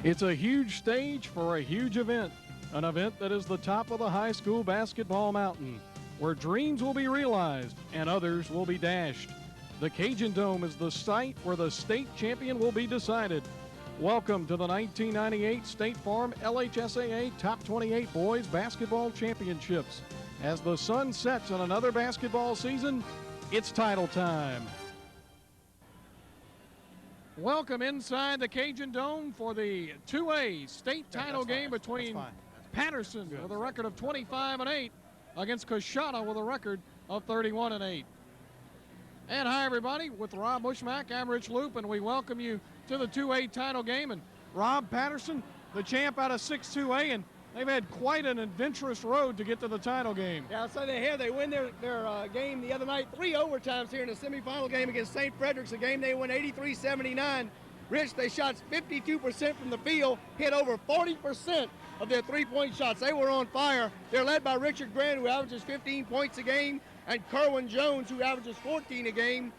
It's a huge stage for a huge event, an event that is the top of the high school basketball mountain, where dreams will be realized and others will be dashed. The Cajun Dome is the site where the state champion will be decided. Welcome to the 1998 State Farm LHSAA Top 28 Boys Basketball Championships. As the sun sets on another basketball season, it's title time. Welcome inside the Cajun Dome for the 2A state title game between Patterson with a record of 25-8 against Coushatta with a record of 31-8. And hi everybody, with Rob Bushmack, I'm Rich Loop, and we welcome you to the 2A title game. And Rob, Patterson, the champ out of 6-2A, and they've had quite an adventurous road to get to the title game. Yeah, so they win their game the other night, 3 overtimes here in the semifinal game against St. Frederick's, a game they won 83-79. Rich, they shot 52% from the field, hit over 40% of their three-point shots. They were on fire. They're led by Richard Grant, who averages 15 points a game, and KERWIN Jones, who averages 14 a game,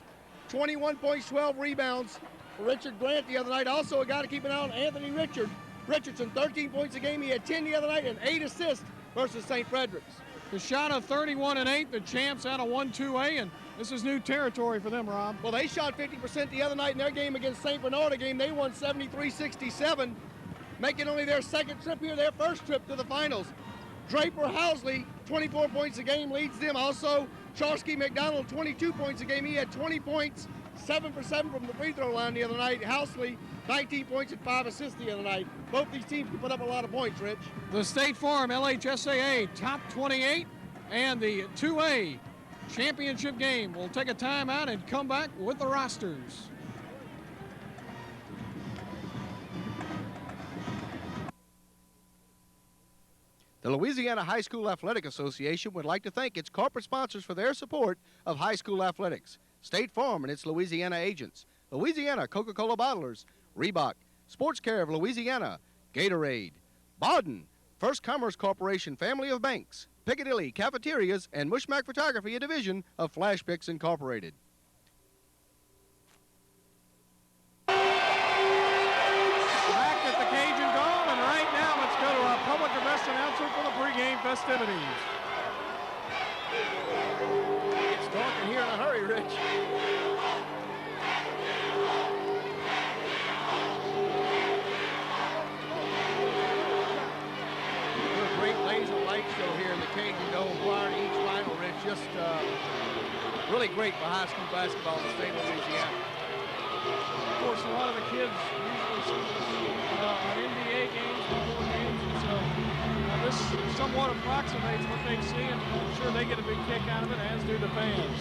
21 points, 12 rebounds for Richard Grant the other night. Also a guy to keep an eye on, Anthony Richardson, 13 points a game. He had 10 the other night and 8 assists versus St. Frederick's. Coushatta 31-8, the champs out of 1-2A, and this is new territory for them, Rob. Well, they shot 50% the other night in their game against St. Bernard, a game they won 73-67, making only their second trip here, their first trip to the finals. Draper Housley, 24 points a game, leads them. Also, Charsky McDonald, 22 points a game. He had 20 points, 7 for 7 from the free throw line the other night. Housley, 19 points and 5 assists the other night. Both these teams can put up a lot of points, Rich. The State Farm LHSAA Top 28 and the 2A championship game. We'll take a timeout and come back with the rosters. The Louisiana High School Athletic Association would like to thank its corporate sponsors for their support of high school athletics. State Farm and its Louisiana agents, Louisiana Coca-Cola bottlers, Reebok, Sports Care of Louisiana, Gatorade, Bauden, First Commerce Corporation family of banks, Piccadilly Cafeterias, and Mushmack Photography, a division of Flash Pics Incorporated. Back at the Cajun Dome, and right now let's go to our public address announcer for the pregame festivities. It's talking here in a hurry, Rich. Great laser light show here in the Cajun Dome prior to each final, Rich. Just really great for high school basketball in the state of Louisiana. Of course, a lot of the kids usually see on NBA games before games, and so this somewhat approximates what they see, and I'm sure they get a big kick out of it, as do the fans.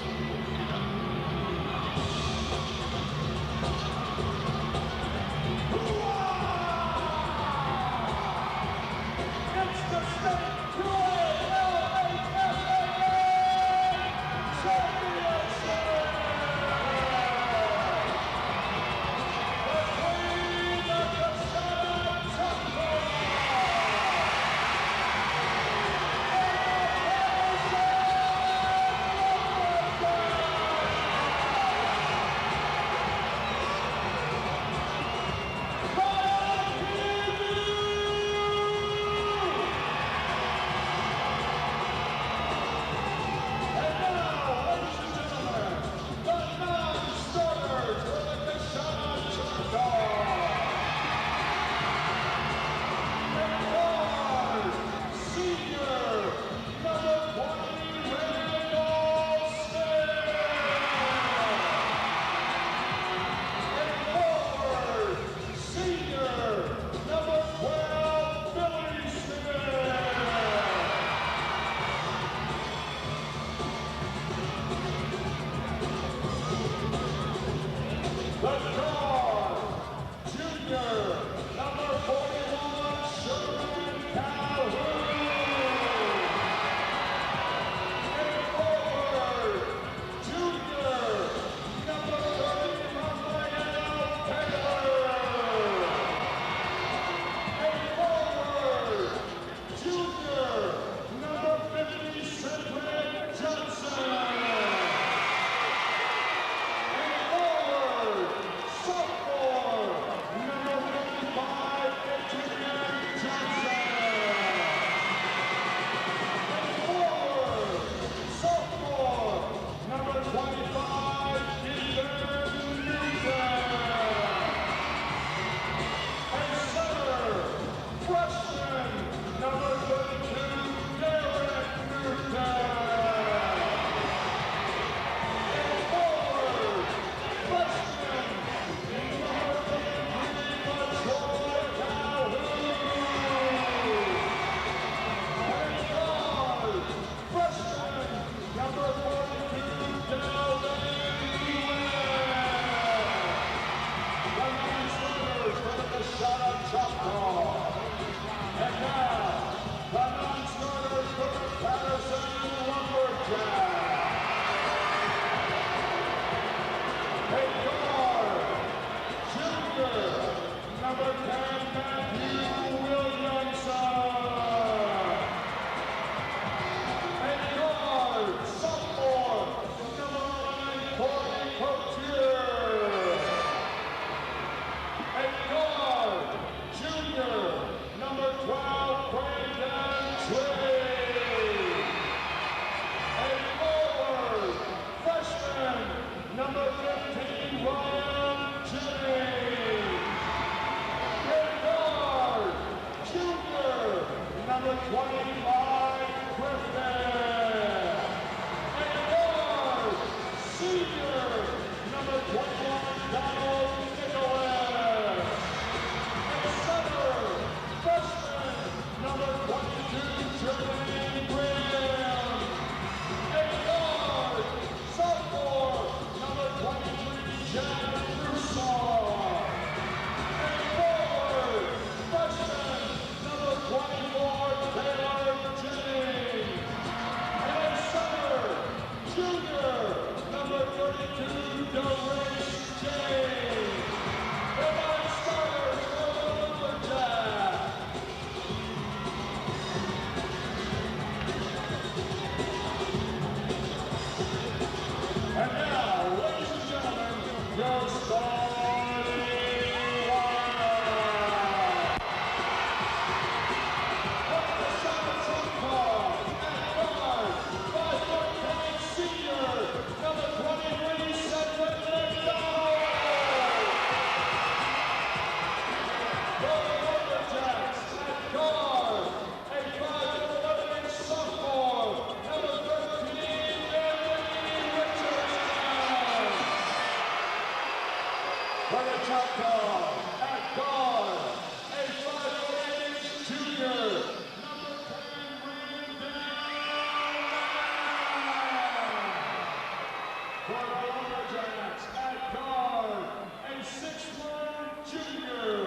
For the Lumberjacks at guard, a 6'1" junior,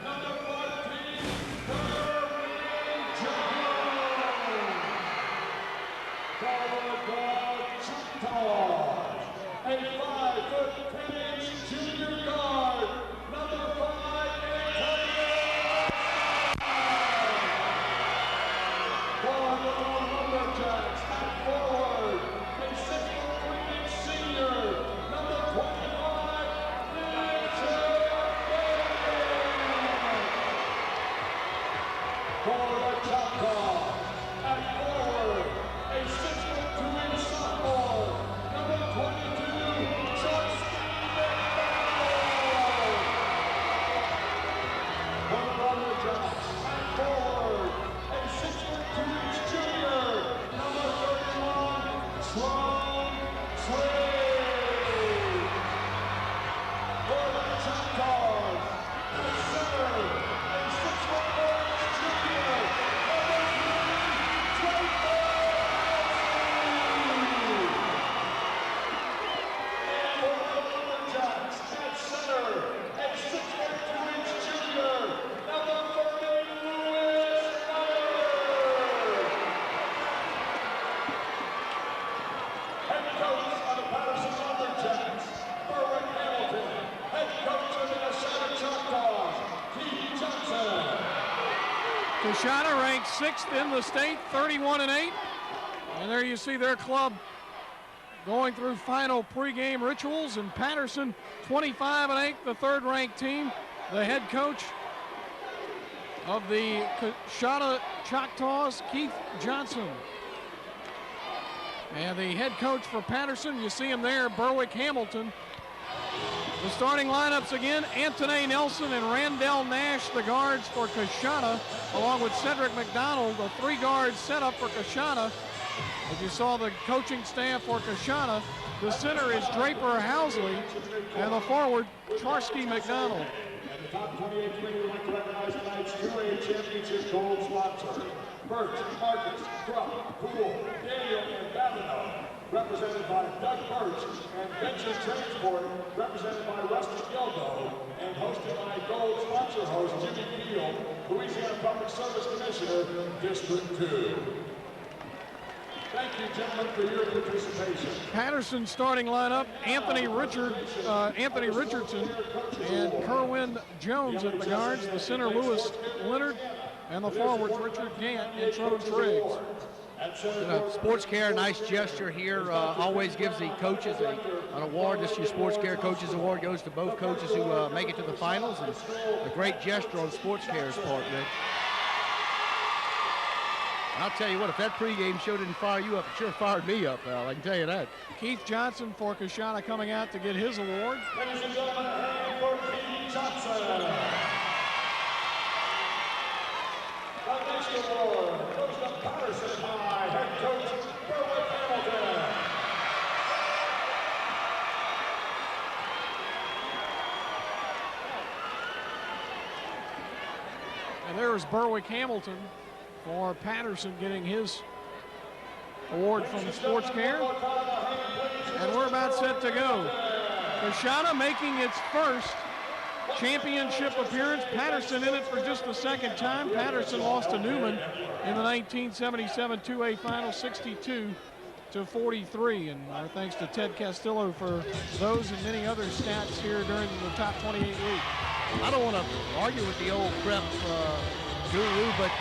number 14, KERWIN Jones. Followed by Choctaw, a 5'10" junior guard, number 5, Anita. For the Lumberjacks at forward, a 6'3" senior, number 25, Anita Richardson. For the Choctaw at forward, a 6'2" sophomore, number 22, Justin McDonald. For the Lumberjacks at forward, a 6'2" junior, number 31, Tron Trade. For the Choctaws, at center, a 6'1" junior, number 3, Drake. For the Lumberjacks, at center, a 6'2" junior, number 30, Lewis Miller. Head coach of the Patterson Lumberjacks, Berwick Hamilton. Head coach of the Coushatta Choctaws, Keith Johnson. Coushatta ranked 6th in the state, 31-8. And there you see their club going through final pregame rituals. And Patterson, 25-8, the third-ranked team. The head coach of the Coushatta Choctaws, Keith Johnson. And the head coach for Patterson, you see him there, Berwick Hamilton. The starting lineups again, Anthony Nelson and Randall Nash, the guards for Coushatta, along with Cedric McDonald, the 3 guards set up for Coushatta. As you saw the coaching staff for Coushatta, the center is Draper Housley, and the forward, Charsky McDonald. And the top 28 team would like to recognize tonight's 2A championship gold sponsor. Birch, Marcus, Truck, Poole, Daniel, and Babineau, represented by Doug Birch, and Benson Transport, represented by Rusty Gilbo, and hosted by gold sponsor host Jimmy Field, Louisiana Public Service Commissioner, District 2. Thank you, gentlemen, for your participation. Patterson starting lineup, Anthony Richardson and KERWIN Jones at the guards, the center Lewis Leonard, and the forwards Richard Gant and Tron Triggs. Sports Care, nice gesture here. Always gives the coaches an award. This year's Sports Care Coaches Award goes to both coaches who make it to the finals. And a great gesture on Sports Care's part, Rick. I'll tell you what, if that pregame show didn't fire you up, it sure fired me up, Al. I can tell you that. Keith Johnson for Coushatta coming out to get his award. Ladies and gentlemen, a hand for Keith Johnson. Our next award goes to Patterson High head coach Berwick Hamilton. And there's Berwick Hamilton for Patterson getting his award from Sports Care. And we're about set to go. Coushatta making its first championship appearance. Patterson in it for just the second time. Patterson lost to Newman in the 1977 2A final 62-43. And our thanks to Ted Castillo for those and many other stats here during the top 28 week. I don't want to argue with the old prep guru, but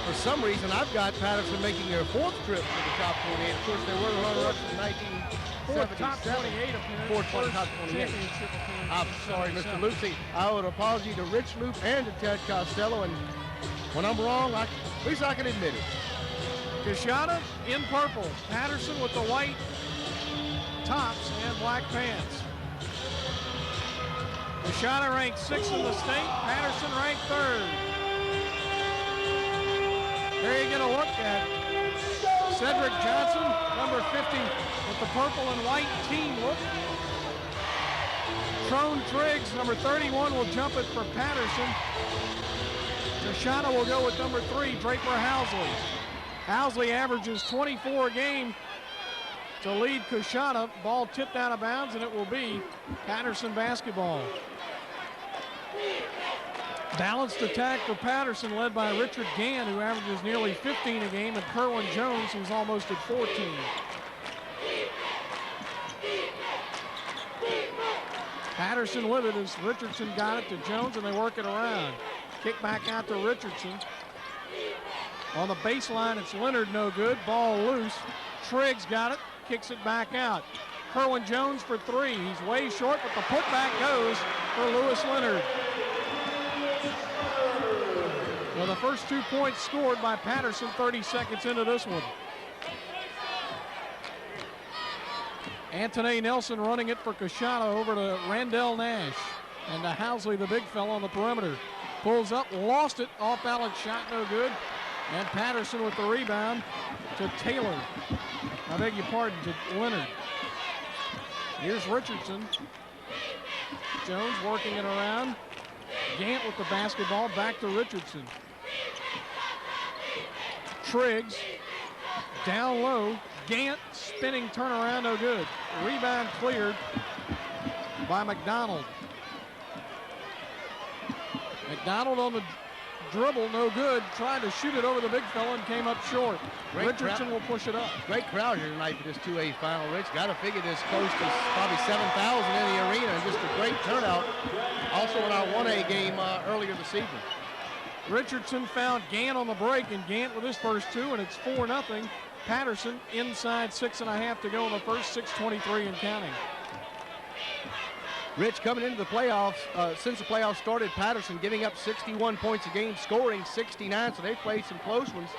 for some reason I've got Patterson making their fourth trip to the top 28. Of course, they were runner-ups in 1977. Top 28 appearance. Fourth top 28. Championship appearance. I'm sorry, Mr. Lhsaa. I owe an apology to Rich Loop and to Ted Costello, and when I'm wrong, at least I can admit it. Coushatta in purple. Patterson with the white tops and black pants. Coushatta ranked 6th in the state. Patterson ranked 3rd. There you get a look at Cedric Johnson, number 50, with the purple and white team look. Trone Triggs, number 31, will jump it for Patterson. Coushatta will go with number 3, Draper Housley. Housley averages 24 a game to lead Coushatta. Ball tipped out of bounds, and it will be Patterson basketball. Balanced attack for Patterson, led by Richard Gann, who averages nearly 15 a game, and Kerwin Jones, who's almost at 14. Patterson with it as Richardson got it to Jones, and they work it around. Kick back out to Richardson. On the baseline, it's Leonard, no good. Ball loose. Triggs got it, kicks it back out. Kerwin Jones for 3. He's way short, but the putback goes for Lewis Leonard. Well, the first 2 points scored by Patterson 30 seconds into this one. Anthony Nelson running it for Coushatta over to Randall Nash. And to Housley, the big fella on the perimeter. Pulls up, lost it, off balance shot, no good. And Patterson with the rebound to Taylor. I beg your pardon, to Leonard. Here's Richardson. Jones working it around. Gant with the basketball, back to Richardson. Triggs down low. Gant spinning turnaround, no good. Rebound cleared by McDonald. McDonald on the dribble, no good. Tried to shoot it over the big fella and came up short. Richardson will push it up. Great crowd here tonight for this 2A final, Rich. Got to figure this close to probably 7,000 in the arena, and just a great turnout. Also in our 1A game earlier this evening. Richardson found Gant on the break, and Gant with his first 2, and it's 4-0. Patterson inside 6.5 to go in the first, 6:23 and counting. Rich, coming into the playoffs, since the playoffs started, Patterson giving up 61 points a game, scoring 69, so they've played some close ones.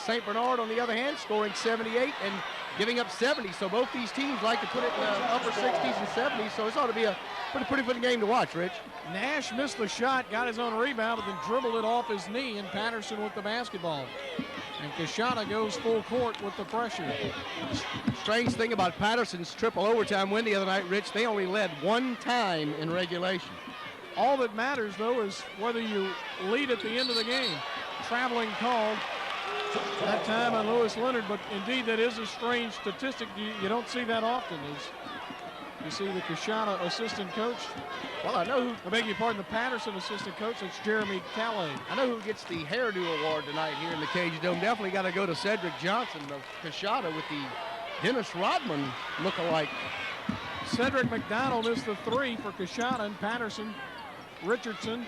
St. Bernard, on the other hand, scoring 78 and giving up 70, so both these teams like to put it in the upper 60s and 70s, so this ought to be a pretty fun game to watch, Rich. Nash missed the shot, got his own rebound, but then dribbled it off his knee, and Patterson with the basketball. And Coushatta goes full court with the pressure. Strange thing about Patterson's triple overtime win the other night, Rich, they only led 1 time in regulation. All that matters, though, is whether you lead at the end of the game. Traveling called that time on Lewis Leonard, but indeed that is a strange statistic. You don't see that often. You see the Coushatta assistant coach. Well, I know who. I beg your pardon, the Patterson assistant coach. It's Jeremy Calais. I know who gets the hairdo award tonight here in the Cage Dome. Definitely got to go to Cedric Johnson of Coushatta with the Dennis Rodman look-alike. Cedric McDonald is the 3 for Coushatta, and Patterson, Richardson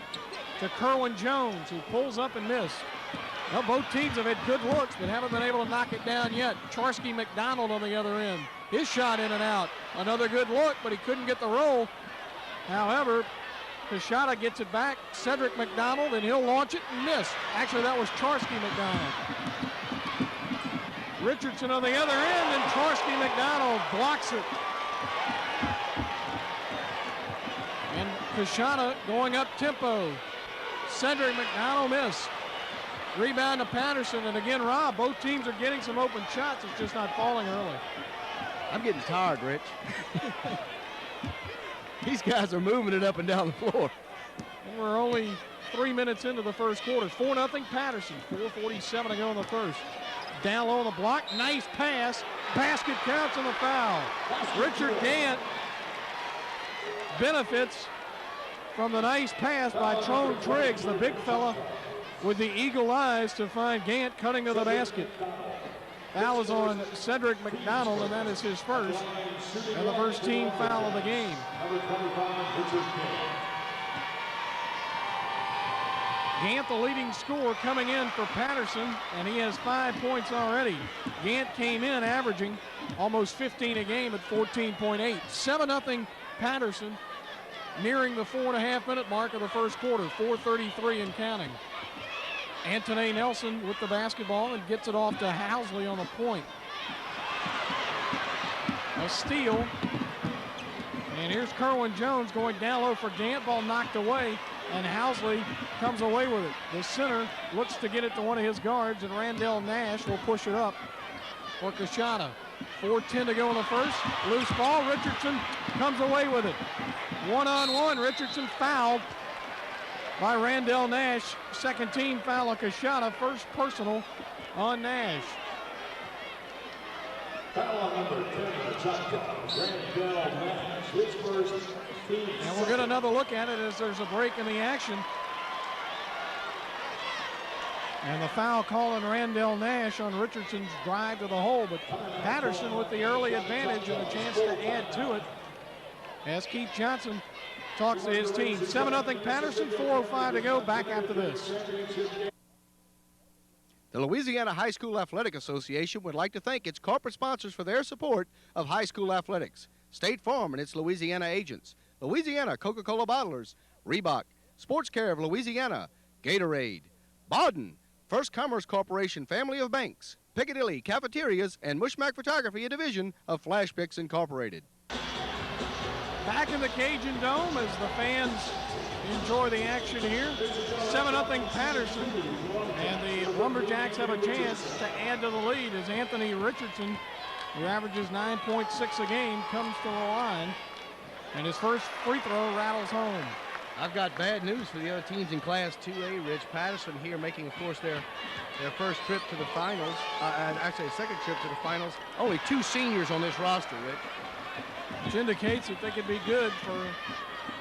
to Kerwin Jones, who pulls up and missed. Well, both teams have had good looks, but haven't been able to knock it down yet. Charsky McDonald on the other end. His shot in and out. Another good look, but he couldn't get the roll. However, Coushatta gets it back. Cedric McDonald, and he'll launch it and miss. Actually, that was Charsky McDonald. Richardson on the other end, and Charsky McDonald blocks it. And Coushatta going up tempo. Cedric McDonald missed. Rebound to Patterson, and again, Rob, both teams are getting some open shots. It's just not falling early. I'm getting tired, Rich. These guys are moving it up and down the floor. And we're only 3 minutes into the first quarter. 4-0 Patterson, 4:47 to go in the first. Down low on the block, nice pass. Basket counts on the foul. Richard Gant benefits from the nice pass by Trone Triggs, the big fella with the eagle eyes to find Gant cutting to the basket. Foul is on Cedric McDonald, and that is his first, and the first team foul of the game. Gant, the leading scorer, coming in for Patterson, and he has 5 points already. Gant came in averaging almost 15 a game at 14.8. 7-0 Patterson, nearing the 4.5-minute mark of the first quarter, 4:33 and counting. Anthony Nelson with the basketball and gets it off to Housley on the point. A steal. And here's Kerwin Jones going down low for Gant. Ball knocked away, and Housley comes away with it. The center looks to get it to one of his guards, and Randall Nash will push it up for Coushatta. 4:10 to go in the first. Loose ball. Richardson comes away with it. One-on-one. Richardson fouled by Randall Nash. Second team foul on Coushatta. First personal on Nash. Foul on number 10 of the shot clock, Randall Nash. His first team. And we'll get another look at it as there's a break in the action. And the foul call on Randall Nash on Richardson's drive to the hole, but Patterson with the early advantage and a chance to add to it as Keith Johnson talks to his team. 7-0 Patterson, 4:05 to go. Back after this. The Louisiana High School Athletic Association would like to thank its corporate sponsors for their support of high school athletics. State Farm and its Louisiana agents, Louisiana Coca-Cola bottlers, Reebok, Sports Care of Louisiana, Gatorade, Bauden, First Commerce Corporation family of banks, Piccadilly Cafeterias, and Mushmack Photography, a division of Flash Picks Incorporated. Back in the Cajun Dome as the fans enjoy the action here. 7-0 Patterson, and the Lumberjacks have a chance to add to the lead as Anthony Richardson, who averages 9.6 a game, comes to the line, and his first free throw rattles home. I've got bad news for the other teams in Class 2A, Rich. Patterson here making, of course, their first trip to the finals, and actually a second trip to the finals. Only 2 seniors on this roster, Rich. Which indicates that they could be good for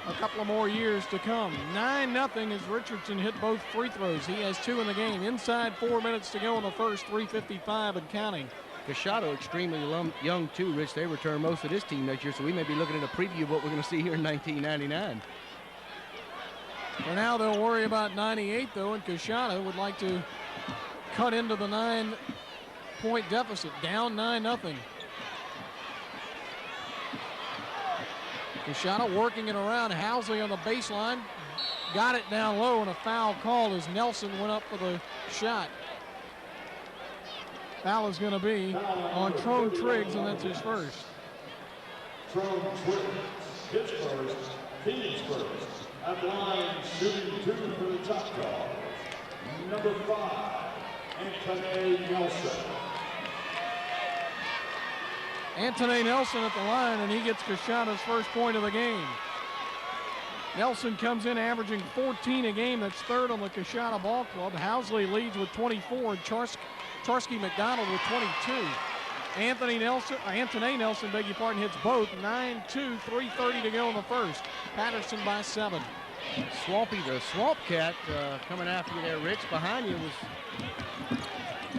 a couple of more years to come. 9-0 as Richardson hit both free throws. He has 2 in the game. Inside 4 minutes to go in the first, 3:55 and counting. Coushatta extremely young too, Rich. They return most of this team next year, so we may be looking at a preview of what we're going to see here in 1999. For now, they'll worry about 98, though, and Coushatta would like to cut into the 9-point deficit, down 9-0. Coushatta working it around. Housley on the baseline. Got it down low, and a foul called as Nelson went up for the shot. Foul is going to be on Trone Triggs, and that's his first. Trone Triggs, his first, team's first. At the line, shooting 2 for the Choctaws. Number 5, Anthony Nelson. Anthony Nelson at the line, and he gets Coushatta's first point of the game. Nelson comes in averaging 14 a game. That's third on the Coushatta Ball Club. Housley leads with 24, and Charsky McDonald with 22. Anthony Nelson, beg your pardon, hits both. 9-2, 3:30 to go in the first. Patterson by 7. Swampy, the Swamp Cat, coming after you there, Rich. Behind you was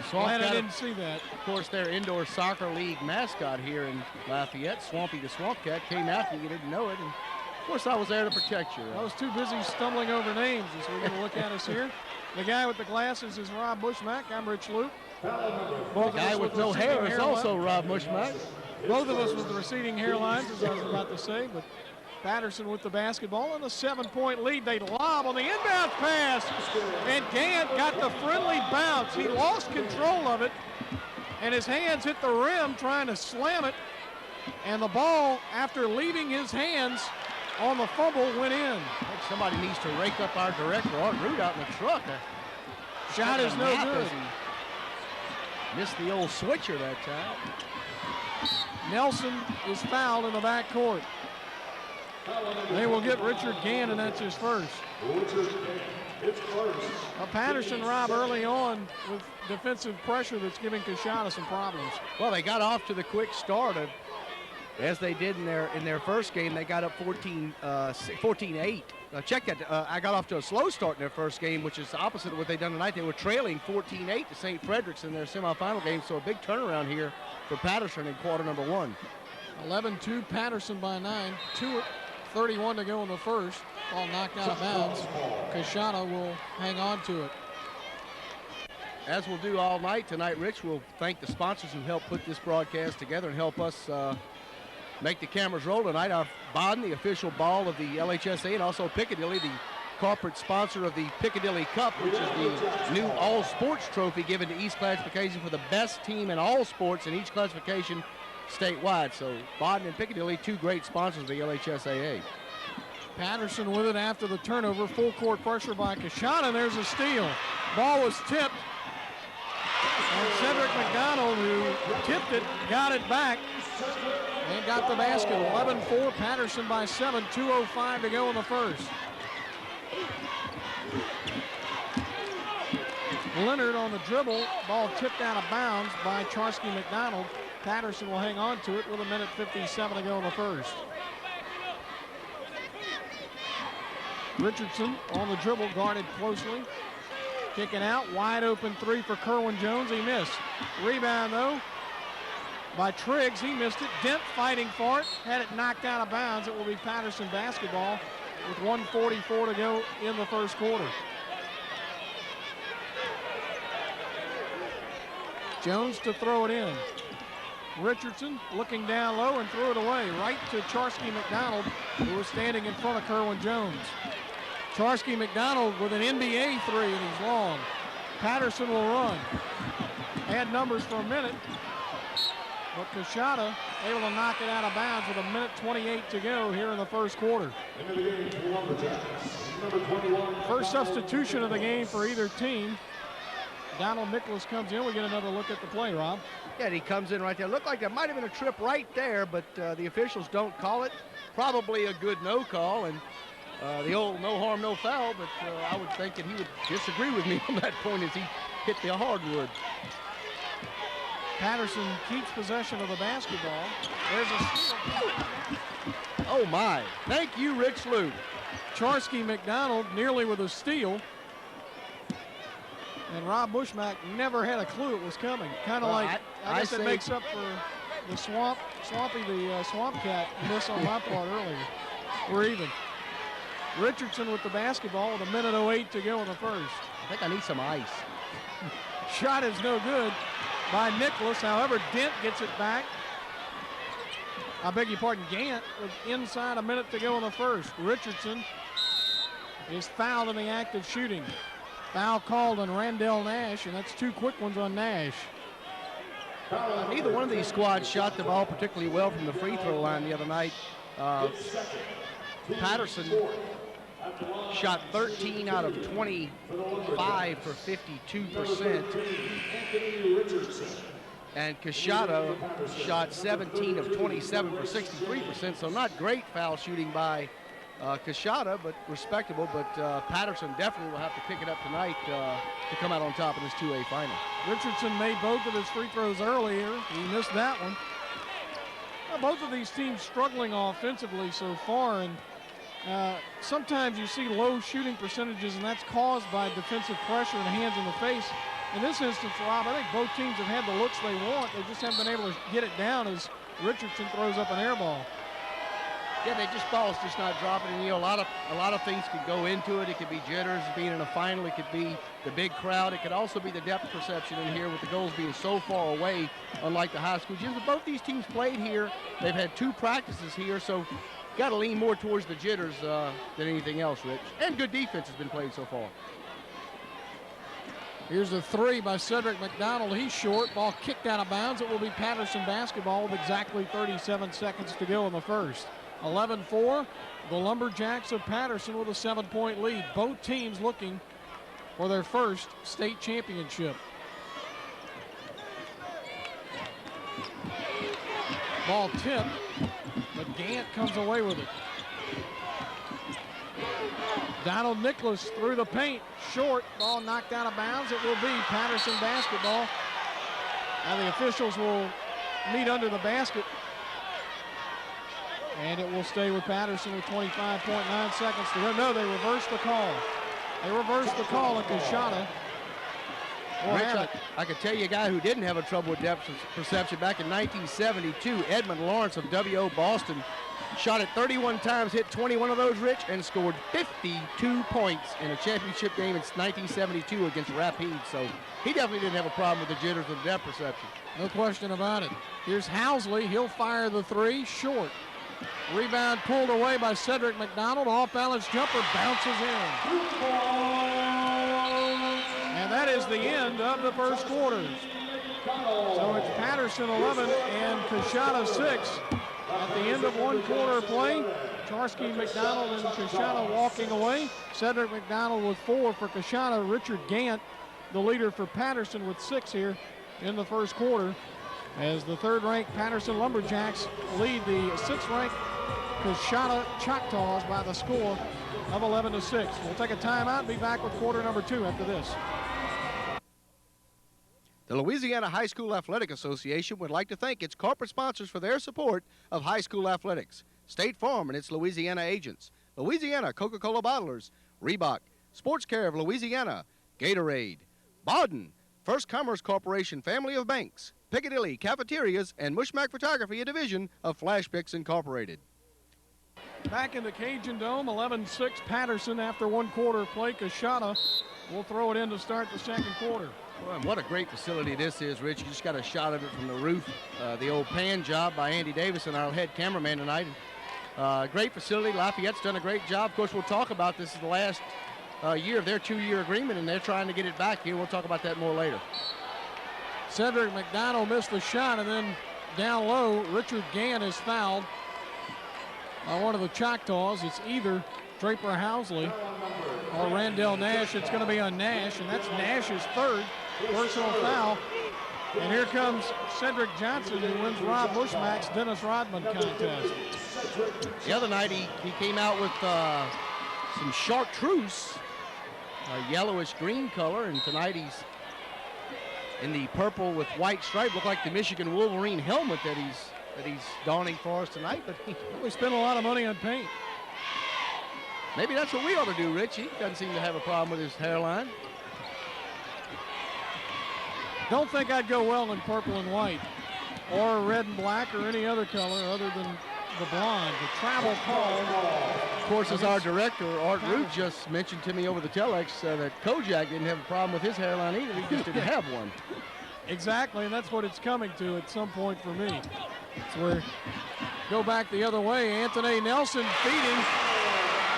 Swamp Glad Cat. I didn't see that. Of course, their indoor soccer league mascot here in Lafayette. Swampy the Swamp Cat came after you, didn't know it. And of course, I was there to protect you. I was too busy stumbling over names as we're going to look at us here. The guy with the glasses is Rob Bushmack. I'm Rich Loop. The guy with no hair is also Rob Bushmack. Both of us with the receding hairlines, as I was about to say, but Patterson with the basketball and a 7-point lead. They lob on the inbound pass, and Gant got the friendly bounce. He lost control of it, and his hands hit the rim trying to slam it, and the ball, after leaving his hands on the fumble, went in. I think somebody needs to rake up our director, Art Root, out in the truck. Shot is no good. Missed the old switcher that time. Nelson is fouled in the backcourt. They will get Richard Gann, and that's his first. Patterson, Rob, early on with defensive pressure that's giving Coushatta some problems. Well, they got off to the quick start as they did in their first game. They got up 14-8. Check that. I got off to a slow start in their first game, which is the opposite of what they've done tonight. They were trailing 14-8 to St. Frederick's in their semifinal game, so a big turnaround here for Patterson in quarter number 1. 11-2, Patterson by 9. 2:31 to go in the first. Ball knocked out of bounds. Coushatta will hang on to it. As we'll do all night tonight, Rich, we'll thank the sponsors who helped put this broadcast together and help us make the cameras roll tonight. Our Baden, the official ball of the LHSA, and also Piccadilly, the corporate sponsor of the Piccadilly Cup, which is the new all-sports trophy given to each classification for the best team in all sports in each classification statewide. So Baden and Piccadilly, two great sponsors of the LHSAA. Patterson with it after the turnover. Full court pressure by Coushatta. There's a steal. Ball was tipped. And Cedric McDonald, who tipped it, got it back and got the basket. 11-4, Patterson by 7. 2:05 to go in the first. Leonard on the dribble. Ball tipped out of bounds by Charsky McDonald. Patterson will hang on to it with 1:57 to go in the first. Richardson on the dribble, guarded closely. Kicking out, wide open three for Kerwin Jones. He missed. Rebound, though, by Triggs. He missed it. Dent fighting for it. Had it knocked out of bounds. It will be Patterson basketball with 1:44 to go in the first quarter. Jones to throw it in. Richardson looking down low and threw it away right to Charsky McDonald, who was standing in front of Kerwin Jones. Charsky McDonald with an NBA three, and he's long. Patterson will run. Add numbers for a minute, but Coushatta able to knock it out of bounds with 1:28 to go here in the first quarter. First substitution of the game for either team. Donald Nicholas comes in. We get another look at the play, Rob. Yeah, he comes in right there. Looked like there might have been a trip right there, but the officials don't call it. Probably a good no call, and the old no harm, no foul, but I would think that he would disagree with me on that point as he hit the hardwood. Patterson keeps possession of the basketball. There's a steal. Oh, my. Thank you, Rich Luke. Charsky McDonald nearly with a steal. And Rob Bushmack never had a clue it was coming. Kind of like, I guess it makes up for the Swampy, the Swamp Cat miss on my part earlier. We're even. Richardson with the basketball with 1:08 to go in the first. I think I need some ice. Shot is no good by Nicholas. However, Dent gets it back. I beg your pardon, Gant with inside 1 minute to go in the first. Richardson is fouled in the act of shooting. Foul called on Randall Nash, and that's two quick ones on Nash. Neither one of these squads shot the ball particularly well from the free throw line the other night. Patterson shot 13 out of 25 for 52%. And Coushatta shot 17 of 27 for 63%, so not great foul shooting by Coushatta, but respectable. But Patterson definitely will have to pick it up tonight to come out on top in this 2A final. Richardson made both of his free throws earlier. He missed that one. Well, both of these teams struggling offensively so far, and sometimes you see low shooting percentages, and that's caused by defensive pressure and hands in the face. In this instance, Rob, I think both teams have had the looks they want. They just haven't been able to get it down as Richardson throws up an air ball. Yeah, ball's just not dropping. And, you know, a lot of things could go into it. It could be jitters being in a final. It could be the big crowd. It could also be the depth perception in here with the goals being so far away, unlike the high school gyms. But both these teams played here. They've had 2 practices here, so got to lean more towards the jitters than anything else, Rich. And good defense has been played so far. Here's a three by Cedric McDonald. He's short. Ball kicked out of bounds. It will be Patterson basketball with exactly 37 seconds to go in the first. 11-4. The Lumberjacks of Patterson with a 7-point lead. Both teams looking for their first state championship. Ball tipped, but Gant comes away with it. Donald Nicholas through the paint, short, ball knocked out of bounds. It will be Patterson basketball. Now the officials will meet under the basket, and it will stay with Patterson with 25.9 seconds to go. No, they reversed the call. They reversed the call at Coushatta. Rich, I could tell you a guy who didn't have a trouble with depth perception back in 1972, Edmund Lawrence of W.O. Boston. Shot it 31 times, hit 21 of those, Rich, and scored 52 points in a championship game in 1972 against Rapide. So he definitely didn't have a problem with the jitters of depth perception. No question about it. Here's Housley. He'll fire the three, short. Rebound pulled away by Cedric McDonald. Off-balance jumper bounces in. And that is the end of the first quarter. So it's Patterson 11 and Coushatta 6. At the end of one quarter play, Charsky, McDonald, and Coushatta walking away. Cedric McDonald with 4 for Coushatta. Richard Gant, the leader for Patterson, with 6 here in the first quarter, as the third-ranked Patterson Lumberjacks lead the 6th-ranked Coushatta Choctaws by the score of 11-6. We'll take a timeout and be back with quarter number 2 after this. The Louisiana High School Athletic Association would like to thank its corporate sponsors for their support of high school athletics. State Farm and its Louisiana agents, Louisiana Coca-Cola bottlers, Reebok, Sports Care of Louisiana, Gatorade, Bauden, First Commerce Corporation family of banks, Piccadilly Cafeterias, and Mushmack Photography, a division of Flash Picks Incorporated. Back in the Cajun Dome, 11-6 Patterson after one quarter play. Coushatta will throw it in to start the second quarter. Well, what a great facility this is, Rich. You just got a shot of it from the roof. The old pan job by Andy Davison, our head cameraman tonight. Great facility. Lafayette's done a great job. Of course, we'll talk about this is the last year of their 2-year agreement, and they're trying to get it back here. We'll talk about that more later. Cedric McDonald missed the shot, and then down low, Richard Gant is fouled by one of the Choctaws. It's either Draper Housley or Randall Nash. It's going to be on Nash, and that's Nash's third personal foul. And here comes Cedric Johnson, who wins Rob Mushmack's Dennis Rodman contest. The other night he came out with some chartreuse, a yellowish green color, and tonight he's in the purple with white stripe. Look like the Michigan Wolverine helmet that he's donning for us tonight. But we spent a lot of money on paint. Maybe that's what we ought to do, Rich. He doesn't seem to have a problem with his hairline. Don't think I'd go well in purple and white or red and black or any other color other than the blonde. The travel call. Of course, as our director, Art Root, just mentioned to me over the telex that Kojak didn't have a problem with his hairline either. He just didn't have one. Exactly, and that's what it's coming to at some point for me. It's where go back the other way. Anthony Nelson feeding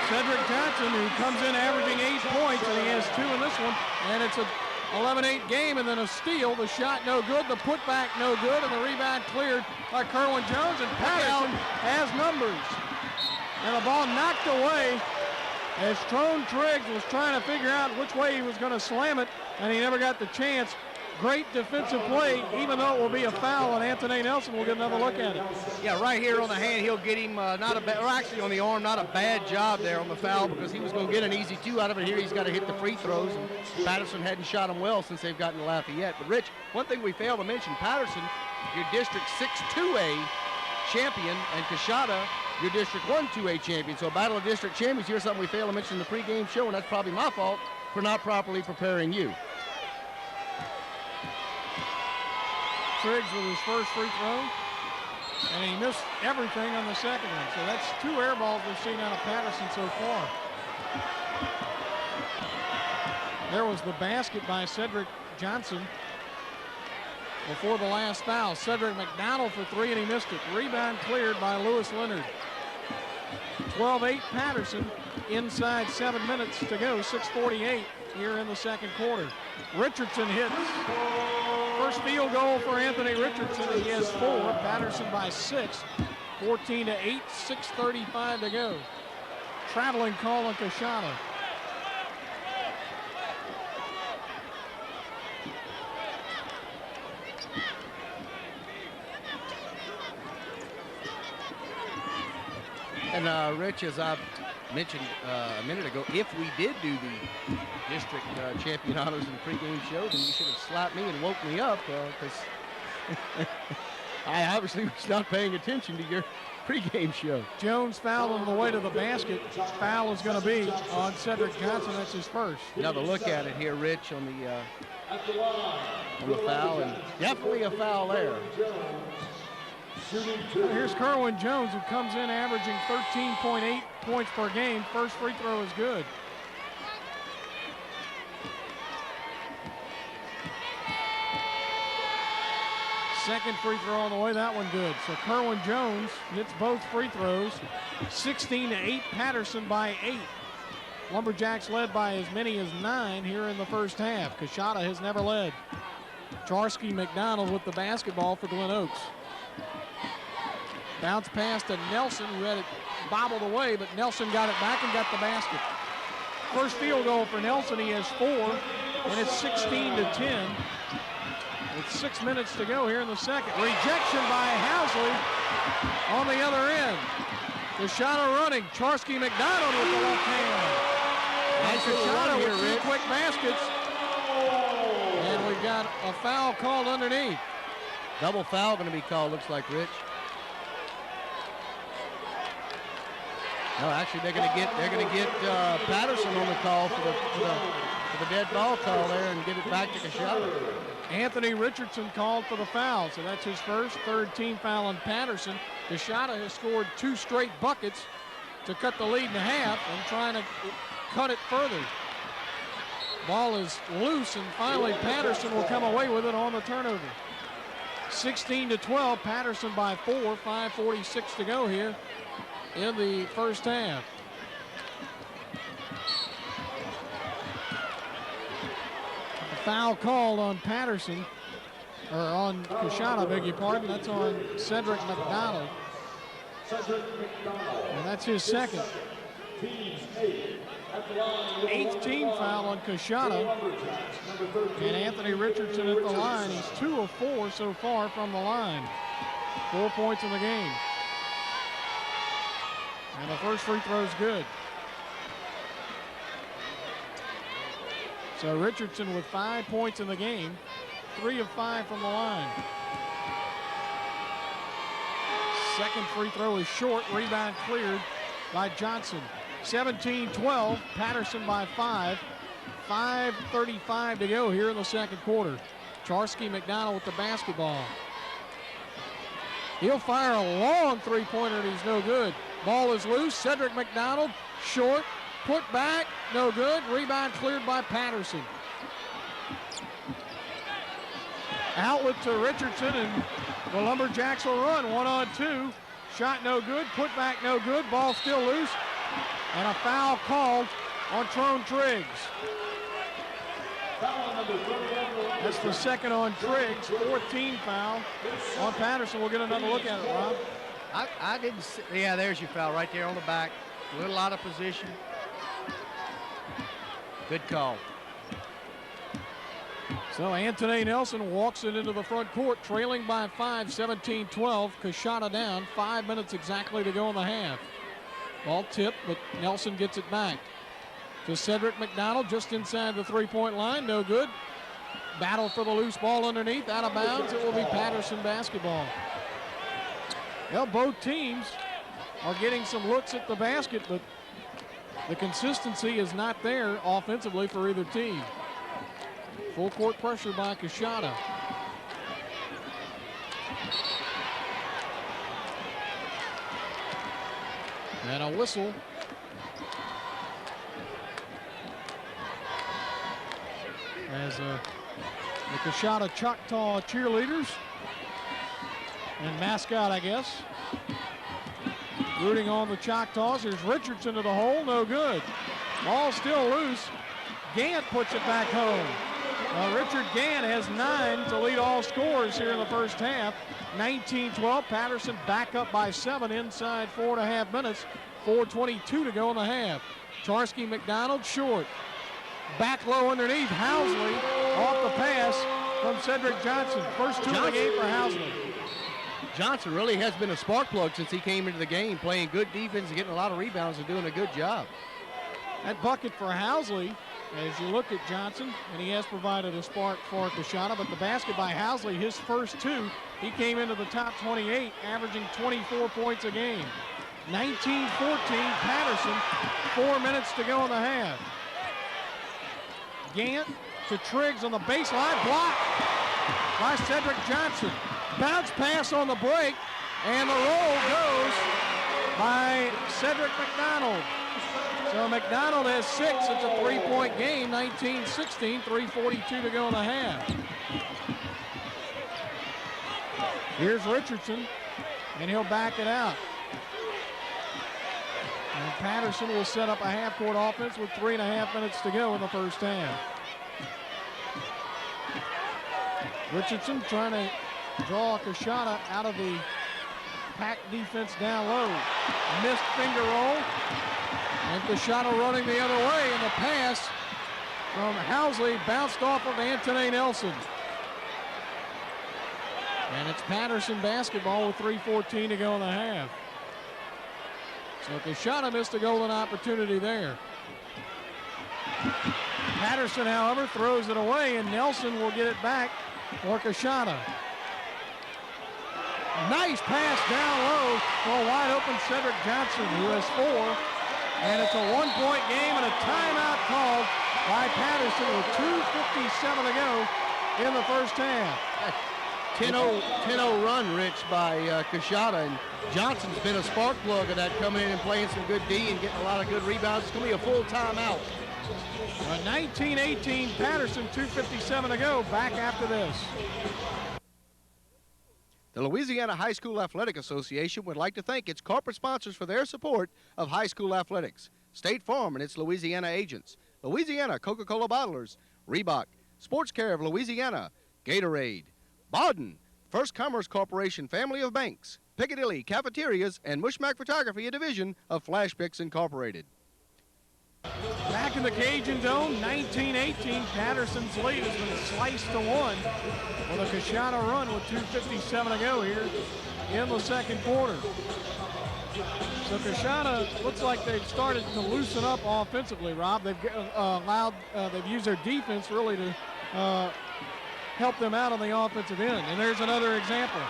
Cedric Johnson, who comes in averaging 8 points, and he has 2 in this one. And it's a 11-8 game, and then a steal. The shot no good, the putback no good, and the rebound cleared by KERWIN Jones, and Patterson has numbers. And the ball knocked away as Trone Triggs was trying to figure out which way he was going to slam it, and he never got the chance. Great defensive play, even though it will be a foul, and Anthony Nelson will get another look at it. Yeah, right here on the hand, he'll get him actually on the arm, not a bad job there on the foul, because he was going to get an easy 2 out of it. Here he's got to hit the free throws, and Patterson hadn't shot them well since they've gotten to Lafayette. But Rich, one thing we failed to mention, Patterson, your District 6-2A champion, and Coushatta, your District 1-2A champion. So Battle of District Champions, here's something we failed to mention in the pregame show, and that's probably my fault for not properly preparing you. Triggs with his first free throw, and he missed everything on the second one. So that's 2 air balls we've seen out of Patterson so far. There was the basket by Cedric Johnson before the last foul. Cedric McDonald for 3, and he missed it. Rebound cleared by Lewis Leonard. 12-8 Patterson, inside 7 minutes to go, 6:48 here in the second quarter. Richardson hits. First field goal for Anthony Richardson. He has 4. Patterson by 6. 14-8, 6:35 to go. Traveling call on Coushatta. And Rich, as I mentioned a minute ago, if we did do the district champion honors in the pregame show, then you should have slapped me and woke me up because I obviously was not paying attention to your pregame show. Jones fouled on the way to the basket. Foul is going to be on Cedric Johnson. That's his first. Another look at it here, Rich, on the foul, and definitely a foul there. Here's KERWIN Jones, who comes in averaging 13.8 points per game. First free throw is good. Second free throw on the way, that one good. So KERWIN Jones hits both free throws. 16-8, Patterson by 8. Lumberjacks led by as many as 9 here in the first half. Coushatta has never led. Charsky McDonald with the basketball for Glen Oaks. Bounce pass to Nelson, who had it bobbled away, but Nelson got it back and got the basket. First field goal for Nelson, he has 4, and it's 16-10. With 6 minutes to go here in the second. Rejection by Housley on the other end. Coushatta running. Charsky McDonald with the left hand. And Coushatta with 2 quick baskets. And we've got a foul called underneath. Double foul going to be called, looks like, Rich. No, actually they're going to get Patterson on the call for the dead ball call there and get it back to Coushatta. Anthony Richardson called for the foul, so that's his first, third team foul on Patterson. Coushatta has scored 2 straight buckets to cut the lead in half and trying to cut it further. Ball is loose, and finally Patterson will come away with it on the turnover. 16-12, Patterson by 4, 5:46 to go here in the first half. Foul called on Patterson, or on Coushatta, beg your pardon. That's on Cedric McDonald. And that's his second. 8th team foul on Coushatta. And Anthony Richardson at the line. He's 2 of 4 so far from the line. 4 points in the game. And the first free throw is good. So Richardson with 5 points in the game, 3 of 5 from the line. Second free throw is short, rebound cleared by Johnson. 17-12, Patterson by 5. 5:35 to go here in the second quarter. Charsky McDonald with the basketball. He'll fire a long three-pointer and he's no good. Ball is loose, Cedric McDonald, short. Put back, no good. Rebound cleared by Patterson. Outlet to Richardson, and the Lumberjacks will run 1-on-2. Shot no good, put back no good. Ball still loose, and a foul called on Trone Triggs. That's the second on Triggs, 14 foul on Patterson. We'll get another look at it, Rob. I didn't see, yeah, there's your foul right there on the back. A little out of position. Good call. So Anthony Nelson walks it into the front court, trailing by 5, 17-12. Coushatta down, 5 minutes exactly to go in the half. Ball tipped, but Nelson gets it back to Cedric McDonald just inside the three-point line, no good. Battle for the loose ball underneath, out of bounds. It will be Patterson basketball. Well, both teams are getting some looks at the basket, but the consistency is not there offensively for either team. Full court pressure by Coushatta. And a whistle. As the Coushatta Choctaw cheerleaders and mascot, I guess, rooting on the Choctaws. Here's Richardson to the hole, no good. Ball still loose. Gant puts it back home. Richard Gant has 9 to lead all scorers here in the first half. 19-12, Patterson back up by 7 inside 4.5 minutes. 4:22 to go in the half. Charsky McDonald short. Back low underneath, Housley off the pass from Cedric Johnson. First 2 of the game for Housley. Johnson really has been a spark plug since he came into the game, playing good defense and getting a lot of rebounds and doing a good job. That bucket for Housley, as you look at Johnson, and he has provided a spark for Coushatta, but the basket by Housley, his first two, he came into the top 28, averaging 24 points a game. 19-14, Patterson, 4 minutes to go in the half. Gant to Triggs on the baseline, blocked by Cedric Johnson. Bounce pass on the break, and the roll goes by Cedric McDonald. So McDonald has 6. It's a 3-point game, 19-16, 3:42 to go in the half. Here's Richardson, and he'll back it out. And Patterson will set up a half-court offense with 3.5 minutes to go in the first half. Richardson trying to draw Coushatta out of the pack defense down low. Missed finger roll. And Coushatta running the other way, and the pass from Housley bounced off of Anthony Nelson. And it's Patterson basketball with 3:14 to go in the half. So Coushatta missed a golden opportunity there. Patterson, however, throws it away, and Nelson will get it back for Coushatta. Nice pass down low for a wide open Cedric Johnson, who has 4. And it's a 1-point game and a timeout called by Patterson with 2:57 to go in the first half. 10-0 run, Rich, by Coushatta, and Johnson's been a spark plug of that, coming in and playing some good D and getting a lot of good rebounds. It's going to be a full timeout. 19-18, Patterson, 2:57 to go. Back after this. The Louisiana High School Athletic Association would like to thank its corporate sponsors for their support of high school athletics. State Farm and its Louisiana agents, Louisiana Coca-Cola bottlers, Reebok, Sports Care of Louisiana, Gatorade, Bauden, First Commerce Corporation family of banks, Piccadilly Cafeterias, and Mushmack Photography, a division of Flash Picks Incorporated. Back in the Cajun Dome, 19-18. Patterson's lead has been sliced to 1 with a Coushatta run with 2:57 to go here in the second quarter. So Coushatta looks like they've started to loosen up offensively, Rob. They've they've used their defense really to help them out on the offensive end. And there's another example.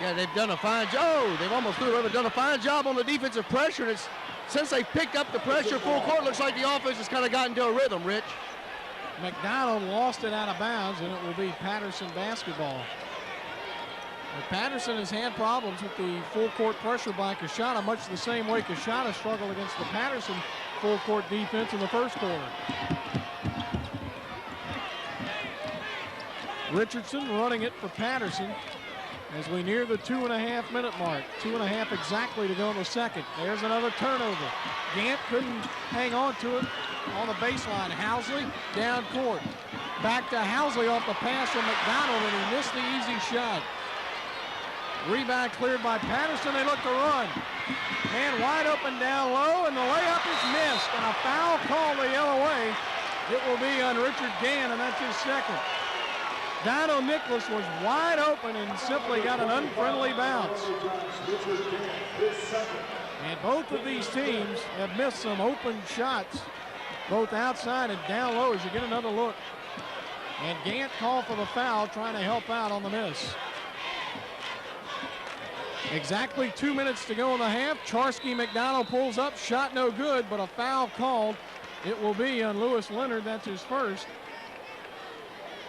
Yeah, they've done a fine job. Oh, they've almost threw it. They've done a fine job on the defensive pressure. And it's, since they picked up the pressure full court, looks like the offense has kind of gotten to a rhythm, Rich. McDonald lost it out of bounds, and it will be Patterson basketball. But Patterson has had problems with the full court pressure by Coushatta, much the same way Coushatta struggled against the Patterson full court defense in the first quarter. Richardson running it for Patterson as we near the 2.5 minute mark. 2.5 exactly to go in the second. There's another turnover. Gant couldn't hang on to it on the baseline. Housley down court. Back to Housley off the pass from McDonald, and he missed the easy shot. Rebound cleared by Patterson. They look to run. And wide open down low, and the layup is missed. And a foul call the other way. It will be on Richard Gant, and that's his second. Dono Nicholas was wide open and simply got an unfriendly bounce. And both of these teams have missed some open shots, both outside and down low, as you get another look. And Gant called for the foul, trying to help out on the miss. Exactly 2 minutes to go in the half. Charsky McDonald pulls up, shot no good, but a foul called. It will be on Lewis Leonard. That's his first.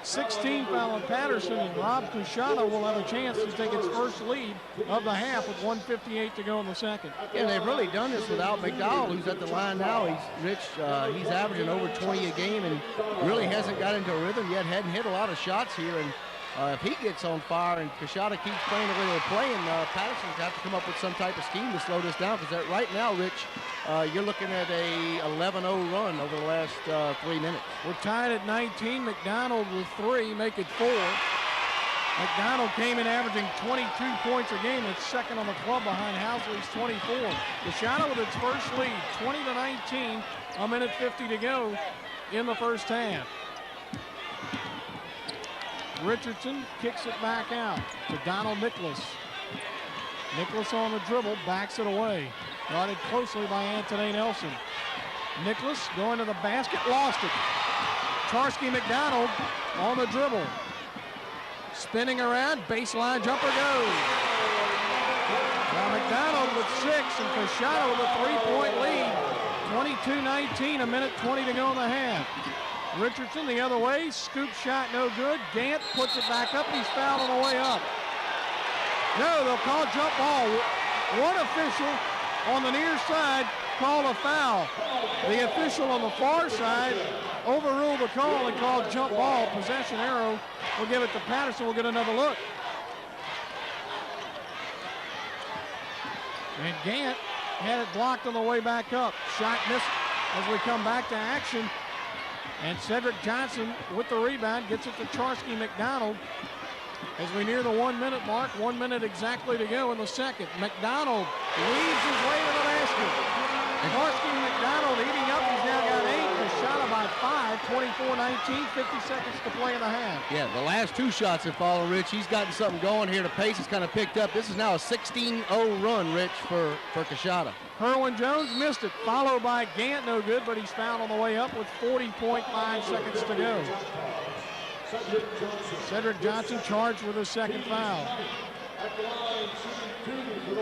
16 foul on Patterson, and Rob Coushatta will have a chance to take its first lead of the half with 1:58 to go in the second. Yeah, they've really done this without McDowell, who's at the line now. He's averaging over 20 a game and really hasn't got into a rhythm yet. Hadn't hit a lot of shots here, and if he gets on fire and Coushatta keeps playing the way they're playing, Patterson's got to come up with some type of scheme to slow this down, because right now, Rich, you're looking at a 11-0 run over the last 3 minutes. We're tied at 19. McDonald with 3, make it 4. McDonald came in averaging 22 points a game. That's second on the club behind Housley's 24. Coushatta with its first lead, 20-19, a minute 50 to go in the first half. Richardson kicks it back out to Donald Nicholas. Nicholas on the dribble, backs it away. Guarded closely by Anthony Nelson. Nicholas going to the basket, lost it. Charsky McDonald on the dribble. Spinning around, baseline jumper goes. Now McDonald with 6 and Coushatta with a 3-point lead. 22-19, a minute 20 to go in the half. Richardson the other way, scoop shot no good. Gant puts it back up, he's fouled on the way up. No, they'll call jump ball. One official on the near side called a foul. The official on the far side overruled the call and called jump ball. Possession arrow will give it to Patterson. We'll get another look. And Gant had it blocked on the way back up. Shot missed as we come back to action. And Cedric Johnson with the rebound gets it to Charsky McDonald. As we near the 1 minute mark, 1 minute exactly to go in the second. McDonald leads his way to the basket. Charsky McDonald eating up, he's now got 8. Coushatta by 5, 24-19, 50 seconds to play in the half. Yeah, the last 2 shots that follow, Rich. He's gotten something going here. The pace has kind of picked up. This is now a 16-0 run, Rich, for Coushatta. Kerwin Jones missed it, followed by Gant, no good, but he's fouled on the way up with 40.5 seconds to go. Cedric Johnson charged with his second foul.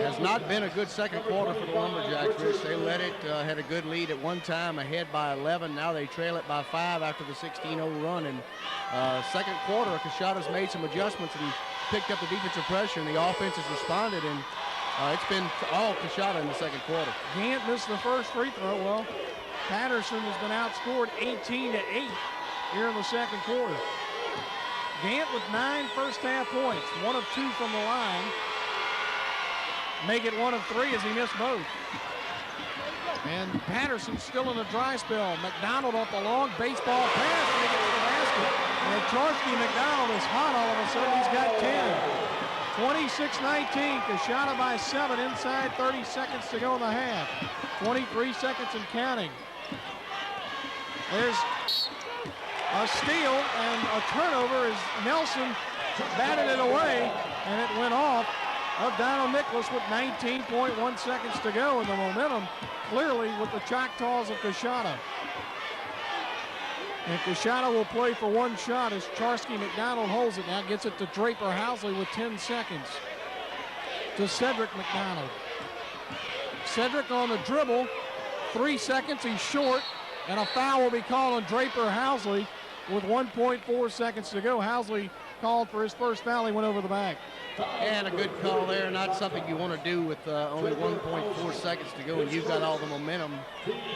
Has not been a good second quarter for the Lumberjacks, Rich. They led it, had a good lead at one time, ahead by 11. Now they trail it by 5 after the 16-0 run. And second quarter, Coushatta's made some adjustments and picked up the defensive pressure, and the offense has responded. And it's been all Coushatta in the second quarter. Gant missed the first free throw. Well, Patterson has been outscored 18-8 here in the second quarter. Gant with 9 first half points, 1 of 2 from the line. Make it 1 of 3 as he missed both. And Patterson still in a dry spell. McDonald off the long baseball pass and he gets the basket. And Charsky McDonald is hot all of a sudden. He's got 10. 26-19, Coushatta by 7, inside 30 seconds to go in the half. 23 seconds and counting. There's a steal and a turnover as Nelson batted it away, and it went off of Donald Nicholas with 19.1 seconds to go, and the momentum clearly with the Choctaws of Coushatta. And Coushatta will play for 1 shot as Charsky McDonald holds it. Now gets it to Draper Housley with 10 seconds. To Cedric McDonald. Cedric on the dribble, 3 seconds, he's short, and a foul will be called on Draper Housley with 1.4 seconds to go. Housley called for his first foul, he went over the back. And a good call there, not something you want to do with only 1.4 seconds to go, and you've got all the momentum,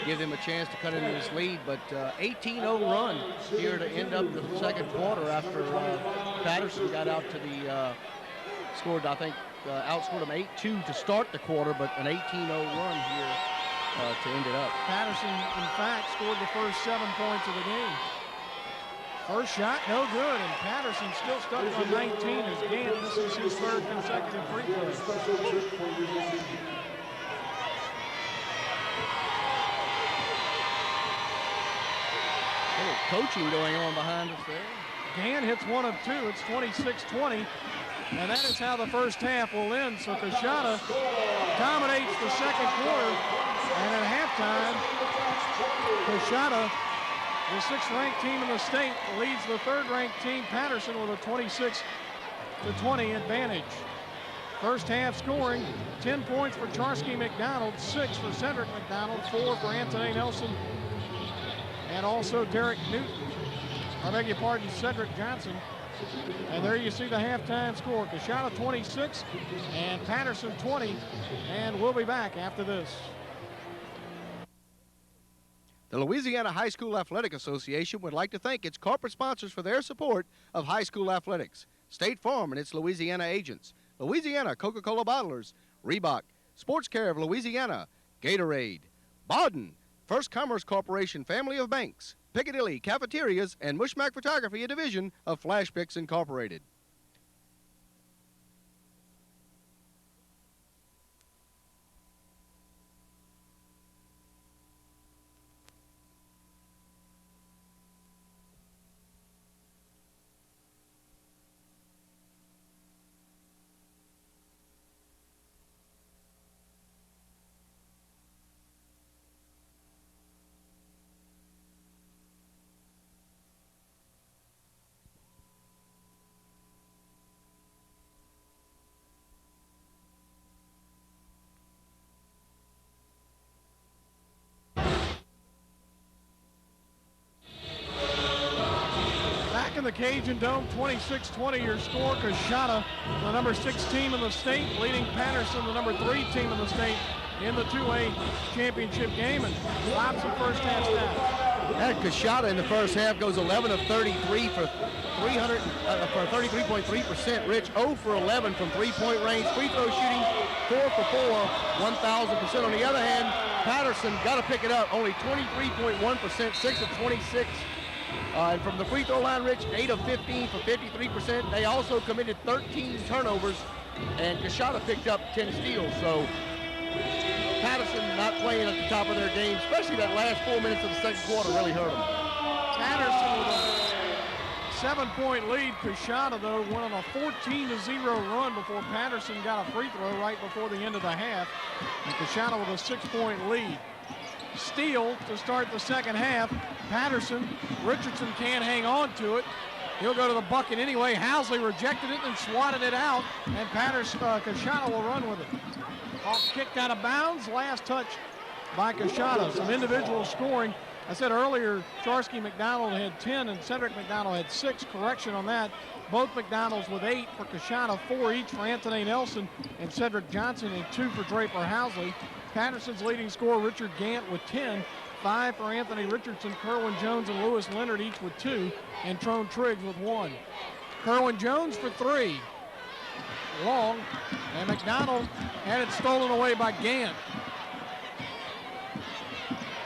give them a chance to cut into this lead. But 18-0 run here to end up the second quarter after Patterson got out to the, scored, I think, outscored them 8-2 to start the quarter, but an 18-0 run here to end it up. Patterson, in fact, scored the first 7 points of the game. First shot, no good, and Patterson still stuck on 19 as Gant misses his 3rd consecutive free throw. A little coaching going on behind us there. Gant hits 1 of 2, it's 26-20, and that is how the first half will end. So Coushatta dominates the second quarter, and at halftime, Coushatta, the 6th-ranked team in the state, leads the 3rd-ranked team, Patterson, with a 26-20 advantage. First half scoring, 10 points for Charsky McDonald, 6 for Cedric McDonald, 4 for Anthony Nelson, and also Derek Newton. I beg your pardon, Cedric Johnson. And there you see the halftime score. Coushatta 26 and Patterson 20. And we'll be back after this. The Louisiana High School Athletic Association would like to thank its corporate sponsors for their support of high school athletics. State Farm and its Louisiana agents, Louisiana Coca-Cola bottlers, Reebok, Sports Care of Louisiana, Gatorade, Baden, First Commerce Corporation family of banks, Piccadilly Cafeterias, and Mushmack Photography, a division of Flash Picks Incorporated. Cajun Dome, 26-20 your score. Coushatta, the number 6 team in the state, leading Patterson, the number 3 team in the state, in the 2A championship game, and stops the first half stats. And Coushatta in the first half goes 11 of 33 for 33.3%. Rich 0 for 11 from three-point range. Free throw shooting 4 for 4, 1,000%. On the other hand, Patterson got to pick it up, only 23.1%, 6 of 26. And from the free throw line, Rich, 8 of 15 for 53%. They also committed 13 turnovers, and Coushatta picked up 10 steals. So Patterson not playing at the top of their game, especially that last 4 minutes of the second quarter, really hurt them. Patterson with a 7-point lead. Coushatta, though, went on a 14-0 run before Patterson got a free throw right before the end of the half. And Coushatta with a 6-point lead. Steal to start the second half. Patterson, Richardson can't hang on to it. He'll go to the bucket anyway. Housley rejected it and swatted it out, and Coushatta will run with it. Ball kicked out of bounds. Last touch by Coushatta. Some individual scoring. I said earlier, Charsky McDonald had 10 and Cedric McDonald had 6. Correction on that. Both McDonald's with 8 for Coushatta, 4 each for Anthony Nelson and Cedric Johnson, and 2 for Draper Housley. Patterson's leading scorer, Richard Gant, with 10. 5 for Anthony Richardson, Kerwin Jones, and Lewis Leonard each with 2, and Trone Triggs with 1. Kerwin Jones for 3. Long, and McDonald had it stolen away by Gant.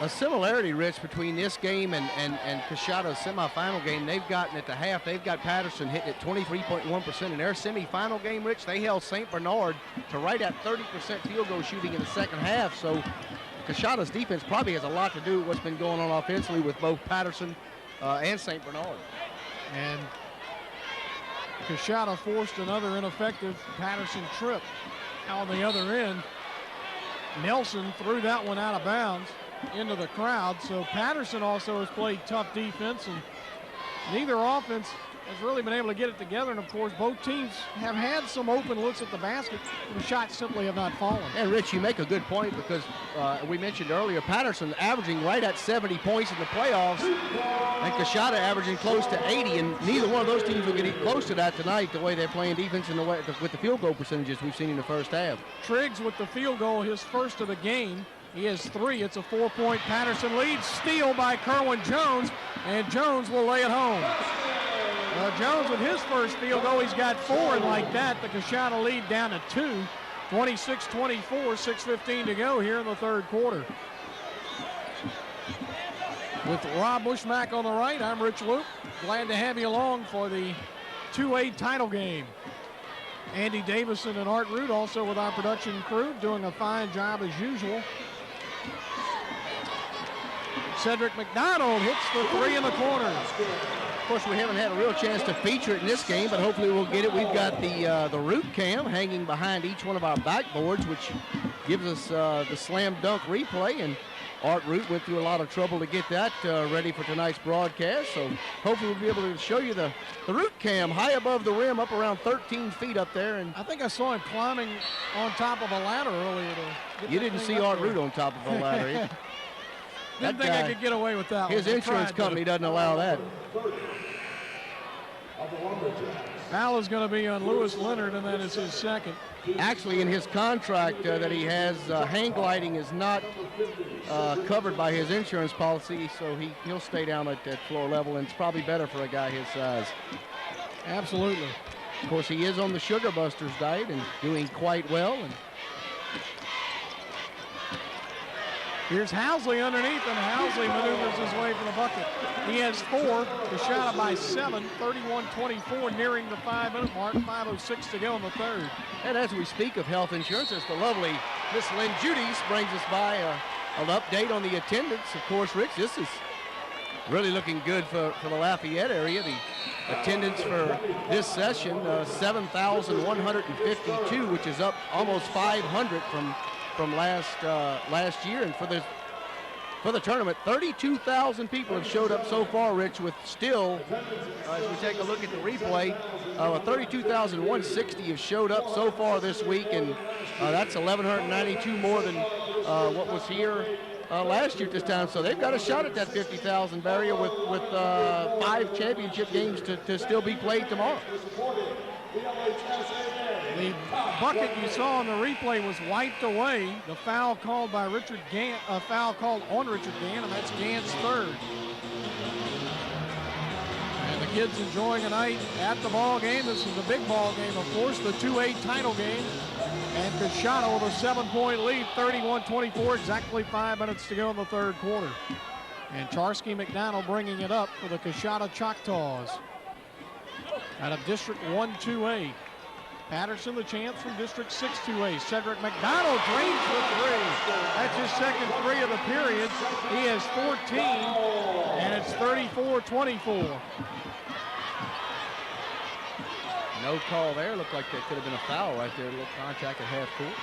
A similarity, Rich, between this game and Coushatta's semifinal game. They've gotten at the half, they've got Patterson hitting at 23.1%. In their semifinal game, Rich, they held St. Bernard to right at 30% field goal shooting in the second half. So Coushatta's defense probably has a lot to do with what's been going on offensively with both Patterson and St. Bernard. And Coushatta forced another ineffective Patterson trip. On the other end, Nelson threw that one out of bounds into the crowd. So Patterson also has played tough defense, and neither offense has really been able to get it together. And of course, both teams have had some open looks at the basket. The shots simply have not fallen. And Rich, you make a good point, because we mentioned earlier, Patterson averaging right at 70 points in the playoffs, and Coushatta averaging close to 80, and neither one of those teams will get close to that tonight, the way they're playing defense and the way with the field goal percentages we've seen in the first half. Triggs with the field goal, his first of the game. He has 3. It's a 4-point Patterson lead. Steal by Kerwin Jones, and Jones will lay it home. Jones with his first field goal, he's got 4, and like that, the Coushatta lead down to 2. 26-24, 6:15 to go here in the third quarter. With Rob Bushmack on the right, I'm Rich Loop. Glad to have you along for the 2A title game. Andy Davison and Art Root also with our production crew, doing a fine job as usual. Cedric McDonald hits the 3 in the corner. Of course, we haven't had a real chance to feature it in this game, but hopefully we'll get it. We've got the root cam hanging behind each one of our backboards, which gives us the slam dunk replay, and Art Root went through a lot of trouble to get that ready for tonight's broadcast. So hopefully we'll be able to show you the root cam high above the rim, up around 13 feet up there. And I think I saw him climbing on top of a ladder earlier. You didn't see Art Root on top of a ladder. Didn't think I could get away with that. His insurance company doesn't allow that. Foul is going to be on Lewis Leonard, and that is his second. Actually, in his contract that he has, hang gliding is not covered by his insurance policy, so he'll stay down at floor level, and it's probably better for a guy his size. Absolutely. Of course, he is on the Sugar Busters diet and doing quite well. And here's Housley underneath, and Housley maneuvers his way for the bucket. He has 4. Coushatta by 7, 31-24, nearing the 5-minute mark. 5:06 to go in the third. And as we speak of health insurance, as the lovely Miss Lynn Judy's brings us by an update on the attendance. Of course, Rich, this is really looking good for the Lafayette area. The attendance for this session, 7,152, which is up almost 500 from last year. And for the tournament, 32,000 people have showed up so far, Rich, with still, as we take a look at the replay, 32,160 have showed up so far this week, and that's 1,192 more than what was here last year at this time, so they've got a shot at that 50,000 barrier with 5 championship games to still be played tomorrow. The bucket you saw on the replay was wiped away. The foul called by Richard Gant, a foul called on Richard Gant, and that's Gant's third. And the kids enjoying a night at the ball game. This is the big ball game, of course, the 2A title game. And Coushatta with a 7-point lead, 31-24, exactly 5 minutes to go in the third quarter. And Charsky McDonald bringing it up for the Coushatta Choctaws. Out of District 1 2A. Patterson, the chance from District 6 2A. Cedric McDonald drains for 3. That's his second 3 of the period. He has 14, and it's 34-24. No call there. Looked like there could have been a foul right there. A little contact at half court.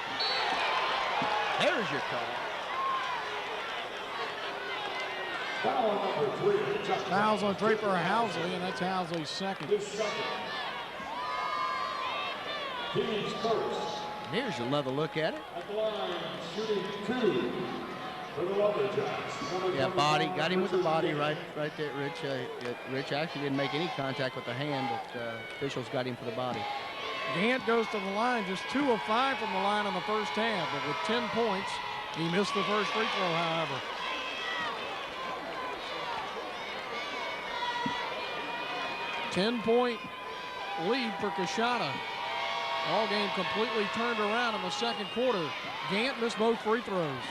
There's your call. Foul number 3. Fouls on Draper Housley, and that's Housley's second. Team's first. Here's another look at it. At the line, shooting 2 for the Lumberjacks. Yeah, body. Got him with the body right there, Rich. Rich actually didn't make any contact with the hand, but officials got him for the body. Gant goes to the line, just 2 of 5 from the line in the first half, but with 10 points, he missed the first free throw, however. Ten-point lead for Coushatta. All game completely turned around in the second quarter. Gant missed both free throws.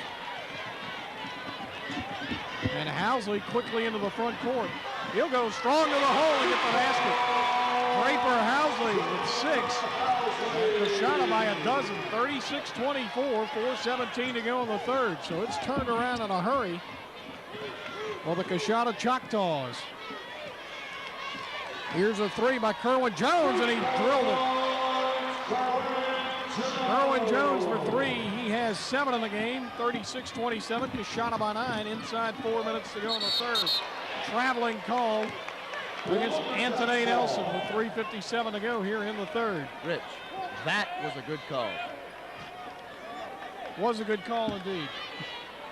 And Housley quickly into the front court. He'll go strong to the hole and get the basket. Draper Housley with 6. Coushatta by a dozen, 36-24, 4:17 to go in the third. So it's turned around in a hurry for the Coushatta Choctaws. Here's a 3 by Kerwin Jones, and he drilled it. Kerwin Jones for 3. He has 7 in the game, 36-27. Coushatta by 9, inside 4 minutes to go in the third. Traveling call against Anthony Nelson with 3:57 to go here in the third. Rich, that was a good call. Was a good call indeed.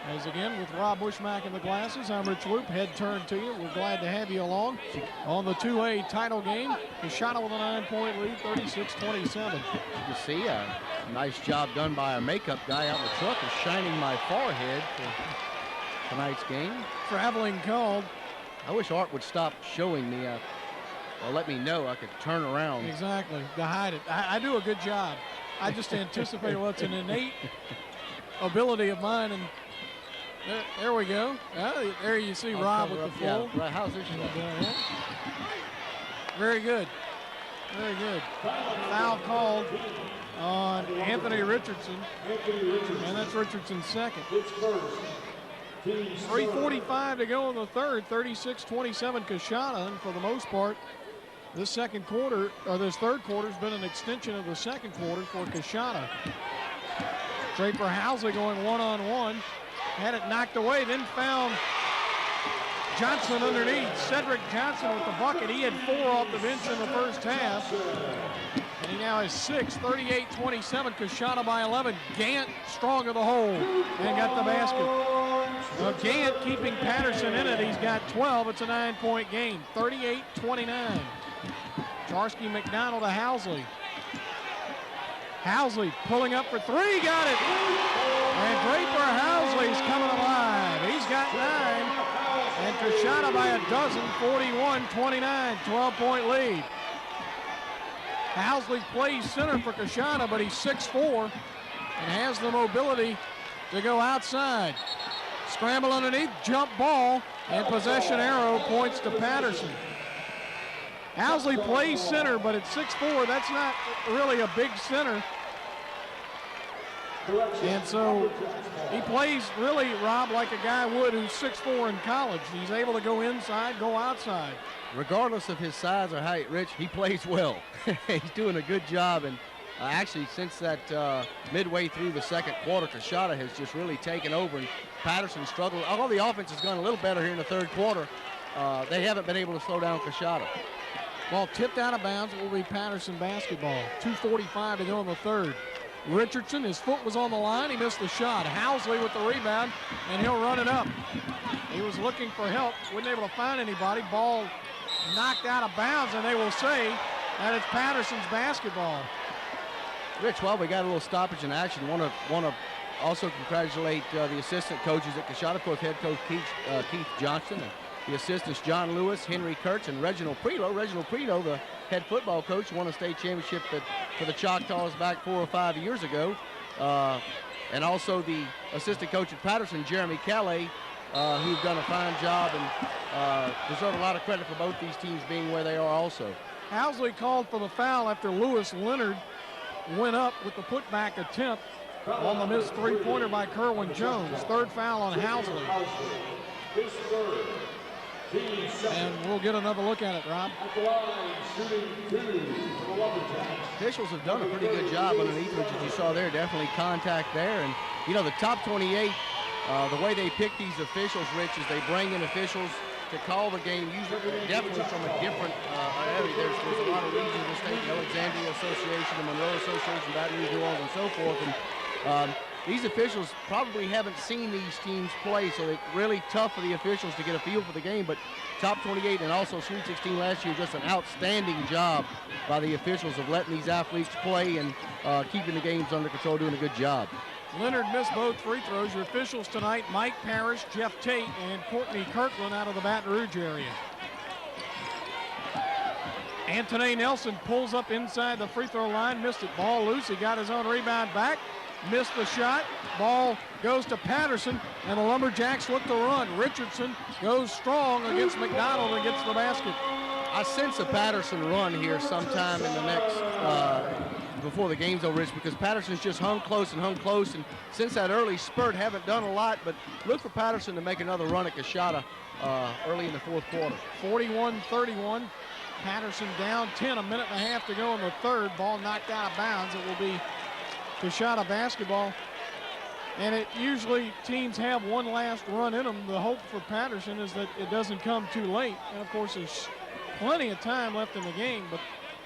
As again, with Rob Bushmack in the glasses, I'm Rich Loop, head turned to you. We're glad to have you along on the 2A title game. Coushatta with a 9-point lead, 36-27. You see a nice job done by our makeup guy out in the truck is shining my forehead for tonight's game. Traveling called. I wish Art would stop showing me, or let me know I could turn around. Exactly, to hide it. I do a good job. I just anticipate, well, it's an innate ability of mine, and there we go. There you see Rob with the full. Yeah, right. How's this? Yeah. Very good. Very good. Foul called on Anthony Richardson. And that's Richardson's second. 3:45 to go in the third. 36-27 Coushatta. And for the most part, this third quarter has been an extension of the second quarter for Coushatta. Draper Housley going one-on-one. Had it knocked away, then found Johnson underneath. Cedric Johnson with the bucket. He had 4 off the bench in the first half. And he now has 6, 38-27. Coushatta by 11. Gant strong to the hole and got the basket. Gant keeping Patterson in it. He's got 12. It's a 9-point game. 38-29. Charsky McDonald to Housley. Housley pulling up for 3. Got it. And Draper Housley's coming alive. He's got 9. And Coushatta by a dozen, 41-29, 12-point lead. Housley plays center for Coushatta, but he's 6'4" and has the mobility to go outside. Scramble underneath, jump ball, and possession arrow points to Patterson. Housley plays center, but at 6'4", that's not really a big center. And so he plays really, Rob, like a guy would who's 6'4" in college. He's able to go inside, go outside. Regardless of his size or height, Rich, he plays well. He's doing a good job. And actually, since that midway through the second quarter, Coushatta has just really taken over. And Patterson struggled. Although the offense has gone a little better here in the third quarter, they haven't been able to slow down Coushatta. Ball tipped out of bounds. It will be Patterson basketball. 2:45 to go in the third. Richardson, his foot was on the line. He missed the shot. Housley with the rebound, and he'll run it up. He was looking for help, wasn't able to find anybody. Ball knocked out of bounds, and they will say that it's Patterson's basketball. Rich, while we got a little stoppage in action, want to also congratulate the assistant coaches at Coushatta, of course, head coach Keith Johnson, and the assistants John Lewis, Henry Kurtz, and Reginald Prelow. Reginald Prelow, the head football coach, won a state championship for the Choctaws back 4 or 5 years ago. And also the assistant coach at Patterson, Jeremy Calais, who've done a fine job and deserve a lot of credit for both these teams being where they are also. Housley called for the foul after Lewis Leonard went up with the putback attempt on the missed three-pointer by Kerwin Jones. Third foul on Housley. And we'll get another look at it, Rob. Officials have done a pretty good job underneath, which, as you saw there, definitely contact there. And, you know, the top 28, the way they pick these officials, Rich, is they bring in officials to call the game, usually definitely from a different area. There's a lot of regions in the state, the Alexandria Association, the Monroe Association, Baton Rouge, New Orleans, and so forth. And these officials probably haven't seen these teams play, so it's really tough for the officials to get a feel for the game. But top 28 and also Sweet 16 last year, just an outstanding job by the officials of letting these athletes play and keeping the games under control, doing a good job. Leonard missed both free throws. Your officials tonight, Mike Parrish, Jeff Tate, and Courtney Kirkland out of the Baton Rouge area. Anthony Nelson pulls up inside the free throw line, missed it, ball loose. He got his own rebound back, missed the shot. Ball goes to Patterson, and the Lumberjacks look to run. Richardson goes strong against McDonald and gets the basket. I sense a Patterson run here sometime in the next before the game's over, Rich, because Patterson's just hung close, and since that early spurt haven't done a lot, but look for Patterson to make another run at Coushatta early in the fourth quarter. 41-31, Patterson down 10, a minute and a half to go in the third. Ball knocked out of bounds. It will be Coushatta basketball, and it usually teams have one last run in them. The hope for Patterson is that it doesn't come too late, and of course there's plenty of time left in the game, but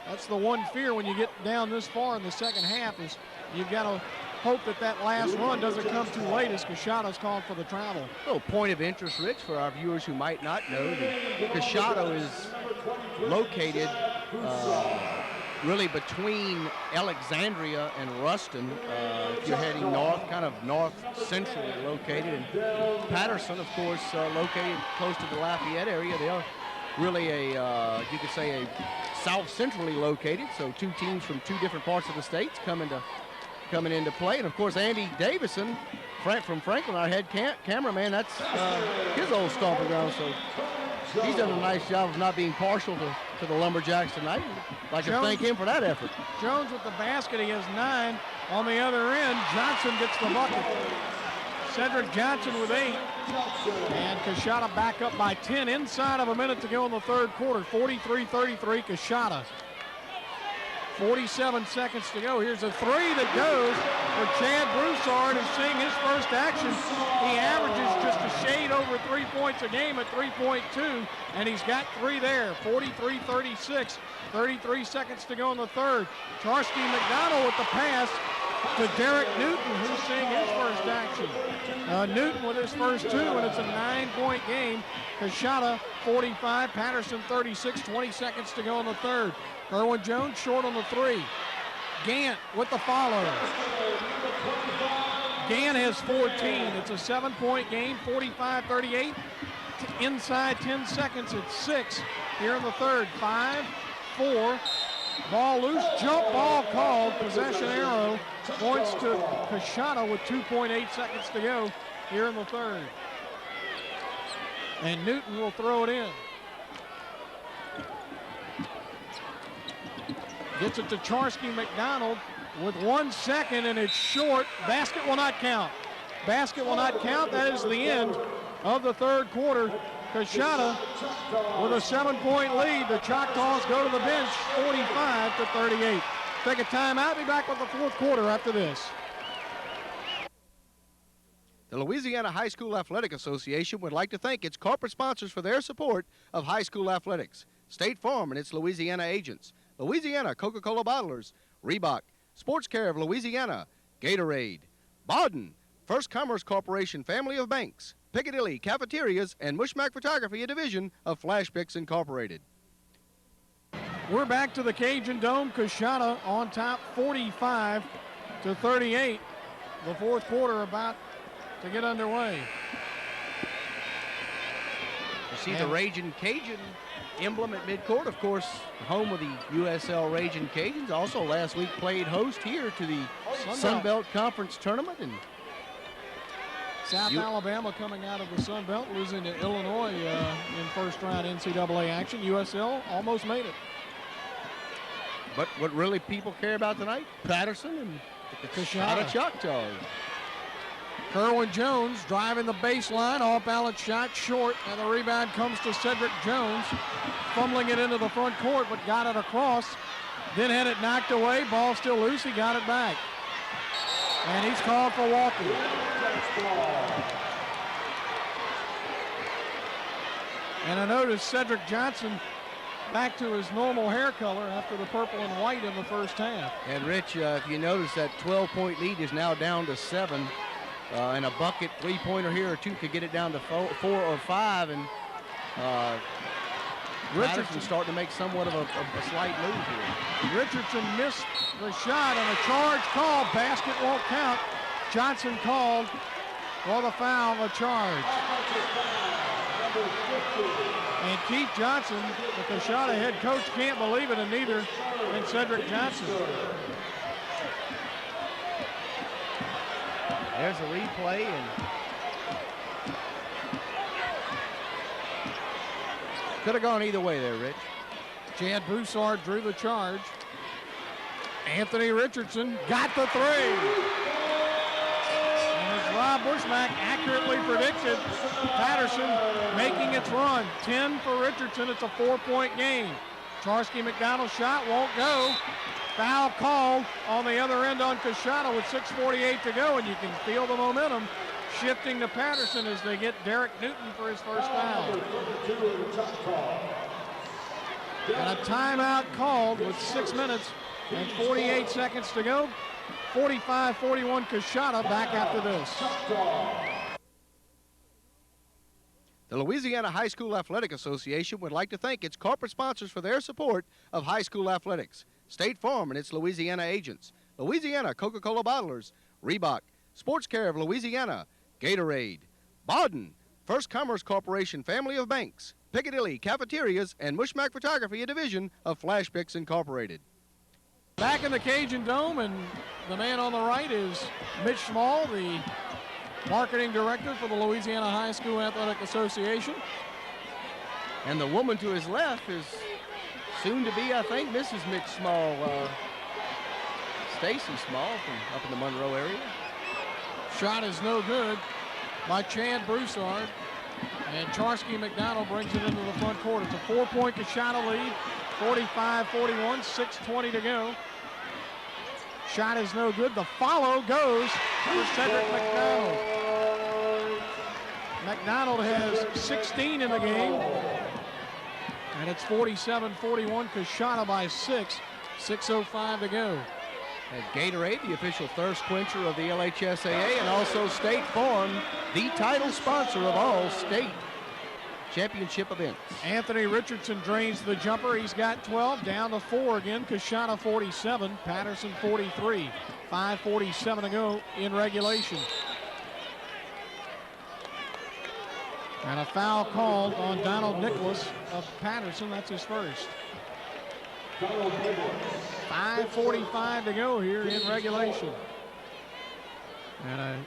that's the one fear when you get down this far in the second half, is you've got to hope that that last run doesn't come too late as Coushatta's called for the travel. A little point of interest, Rich, for our viewers who might not know that Coushatta is located really between Alexandria and Ruston. If you're heading north, kind of north centrally located. And Patterson, of course, located close to the Lafayette area. They are really a, you could say, a south centrally located, so two teams from two different parts of the states coming into play. And of course Andy Davison from Franklin, our head cameraman, that's his old stomping ground, so he's done a nice job of not being partial to the Lumberjacks tonight. I'd like to thank him for that effort. Jones with the basket, he has 9. On the other end, Johnson gets the bucket. Cedric Johnson with 8. And Coushatta back up by 10 inside of a minute to go in the third quarter. 43-33 Coushatta. 47 seconds to go. Here's a three that goes for Chad Broussard, who's seeing his first action. He averages just a shade over 3 points a game at 3.2, and he's got 3 there. 43-36. 33 seconds to go in the third. Charsky McDonald with the pass to Derek Newton, who's seeing his first action. Newton with his first 2, and it's a 9-point game. Coushatta 45, Patterson 36, 20 seconds to go in the third. Kerwin Jones short on the 3. Gant with the follow. Gant has 14. It's a 7-point game, 45-38. Inside 10 seconds, it's 6 here in the third. 5, 4. Ball loose, jump ball called, possession arrow points to Coushatta with 2.8 seconds to go here in the third. And Newton will throw it in. Gets it to Charsky McDonald with 1 second, and it's short. Basket will not count. Basket will not count. That is the end of the third quarter. Coushatta with a 7-point lead. The Choctaws go to the bench 45-38. Take a timeout. Be back with the fourth quarter after this. The Louisiana High School Athletic Association would like to thank its corporate sponsors for their support of high school athletics. State Farm and its Louisiana agents. Louisiana Coca-Cola bottlers. Reebok. Sports Care of Louisiana, Gatorade. Baden, First Commerce Corporation family of banks. Piccadilly Cafeterias and Mushmack Photography, a division of Flash Picks Incorporated. We're back to the Cajun Dome. Coushatta on top 45-38. The fourth quarter about to get underway. You see the Ragin' Cajun emblem at midcourt, of course, home of the USL Ragin' Cajuns. Also last week played host here to the Sun Belt Conference Tournament. And South Alabama coming out of the Sun Belt, losing to Illinois in first round NCAA action. USL almost made it. But what really people care about tonight, Patterson and the Coushatta Choctaws. Kerwin Jones driving the baseline, off-balance shot short, and the rebound comes to Cedric Jones, fumbling it into the front court, but got it across, then had it knocked away, ball still loose, he got it back. And he's called for walking. And I noticed Cedric Johnson back to his normal hair color after the purple and white in the first half. And Rich, if you notice, that 12-point lead is now down to 7. And a bucket three-pointer here or two could get it down to 4 or 5. And Richardson starting to make somewhat of a slight move here. Richardson missed the shot and a charge called. Basket won't count. Johnson called for the foul, the charge. And Keith Johnson, the Coushatta head coach, can't believe it, and neither can Cedric Johnson. There's a replay, and could have gone either way there, Rich. Chad Broussard drew the charge. Anthony Richardson got the three. And as Rob Bushmack accurately predicted, Patterson making its run. 10 for Richardson. It's a 4-point game. Charsky McDonald's shot won't go. Foul called on the other end on Coushatta with 6:48 to go, and you can feel the momentum shifting to Patterson as they get Derek Newton for his first foul. And a timeout called with 6 minutes and 48 seconds to go. 45-41 Coushatta back after this. The Louisiana High School Athletic Association would like to thank its corporate sponsors for their support of high school athletics. State Farm and its Louisiana agents, Louisiana Coca-Cola bottlers, Reebok, Sports Care of Louisiana, Gatorade, Baden, First Commerce Corporation family of banks, Piccadilly Cafeterias and Mushmack Photography, a division of Flash Picks Incorporated. Back in the Cajun Dome, and the man on the right is Mitch Small, the marketing director for the Louisiana High School Athletic Association. And the woman to his left is soon to be, I think, Mrs. Mitch Small, Stacy Small from up in the Monroe area. Shot is no good by Chad Broussard. And Charsky McDonald brings it into the front court. It's a 4-point Coushatta lead, 45-41, 6:20 to go. Shot is no good. The follow goes for Cedric McDonald. McDonald has 16 in the game. And it's 47-41, Coushatta by 6. 6:05 to go. And Gatorade, the official thirst quencher of the LHSAA, and also State Farm, the title sponsor of all state championship events. Anthony Richardson drains the jumper. He's got 12, down to 4 again. Coushatta 47, Patterson 43. 5:47 to go in regulation. And a foul called on Donald Nicholas of Patterson. That's his first. 5:45 to go here in regulation. And a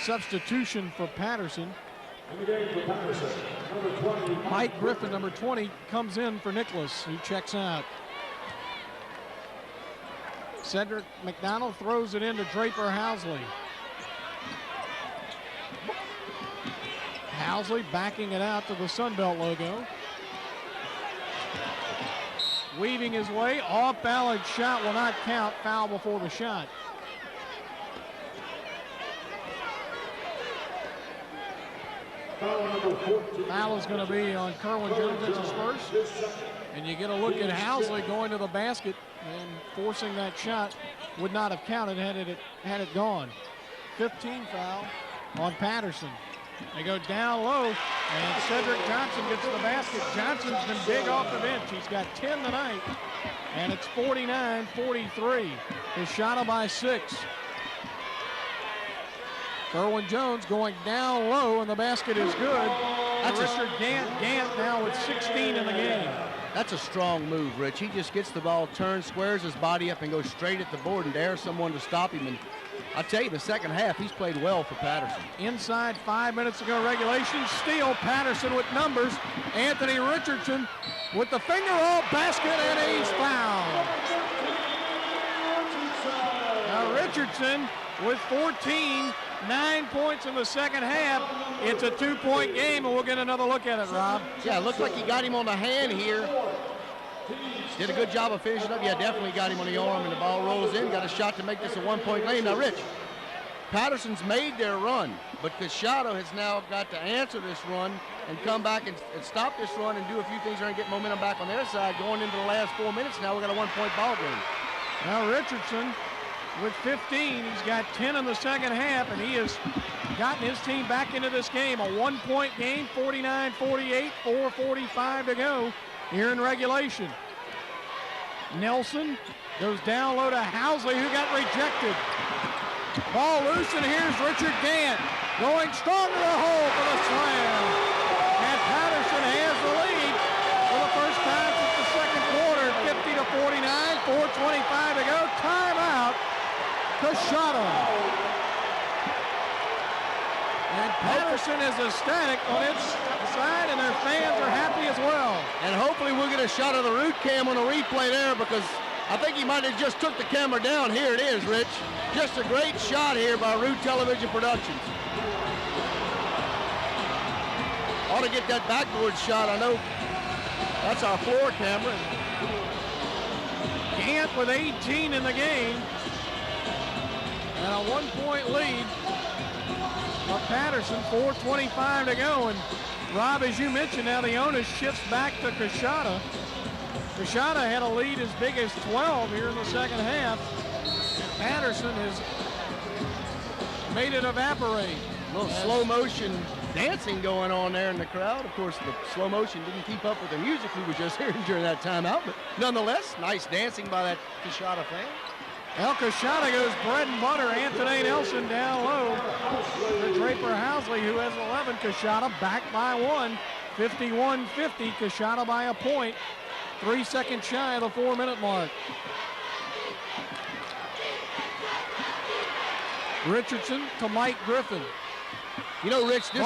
substitution for Patterson. Mike Griffin, number 20, comes in for Nicholas, who checks out. Cedric McDonald throws it into Draper Housley. Housley backing it out to the Sunbelt logo. Weaving his way, off-balance shot will not count, foul before the shot. Foul is going to be on Kerwin Jones, that's his first. And you get a look at Housley going to the basket. and forcing that shot would not have counted had it gone. 15 foul on Patterson. They go down low, and Cedric Johnson gets to the basket. Johnson's been big off the bench. He's got 10 tonight, and it's 49-43. Coushatta by 6. Kerwin Jones going down low, and the basket is good. That's Richard Gant now with 16 in the game. That's a strong move, Rich. He just gets the ball, turns, squares his body up, and goes straight at the board and dares someone to stop him. And I tell you, the second half, he's played well for Patterson. Inside 5 minutes to go regulation. Steal. Patterson with numbers. Anthony Richardson with the finger roll basket, and he's fouled. Now Richardson with 14, 9 points in the second half. It's a 2-point game, and we'll get another look at it, Rob. Yeah, it looks like he got him on the hand here. Did a good job of finishing up. Yeah, definitely got him on the arm, and the ball rolls in. Got a shot to make this a 1-point game. Now, Rich, Patterson's made their run, but Coushatta has now got to answer this run and come back and stop this run and do a few things there and get momentum back on their side. Going into the last 4 minutes now, we've got a 1-point ball game. Now Richardson with 15. He's got 10 in the second half, and he has gotten his team back into this game. A 1-point game, 49-48, 4:45 to go here in regulation. Nelson goes down low to Housley, who got rejected. Ball loose, and here's Richard Gant going strong to the hole for the slam. And Patterson has the lead for the first time since the second quarter, 50-49, 4:25 to go. Timeout, Coushatta. And Patterson is ecstatic on its side, and their fans are happy as well. And hopefully we'll get a shot of the root cam on a replay there, because I think he might have just took the camera down. Here it is, Rich. Just a great shot here by Root Television Productions. Ought to get that backboard shot. I know that's our floor camera. Gant with 18 in the game, and a 1-point lead for Patterson, 4:25 to go. And Rob, as you mentioned, now the onus shifts back to Coushatta. Coushatta had a lead as big as 12 here in the second half. Patterson has made it evaporate. A little slow motion dancing going on there in the crowd. Of course, the slow motion didn't keep up with the music we were just hearing during that timeout, but nonetheless, nice dancing by that Coushatta fan. El Coushatta goes bread and butter. Anthony Nelson down low for Draper Housley, who has 11. Coushatta back by 1. 51-50. Coushatta by a point. 3 seconds shy of the 4-minute mark. Richardson to Mike Griffin. You know, Rich, this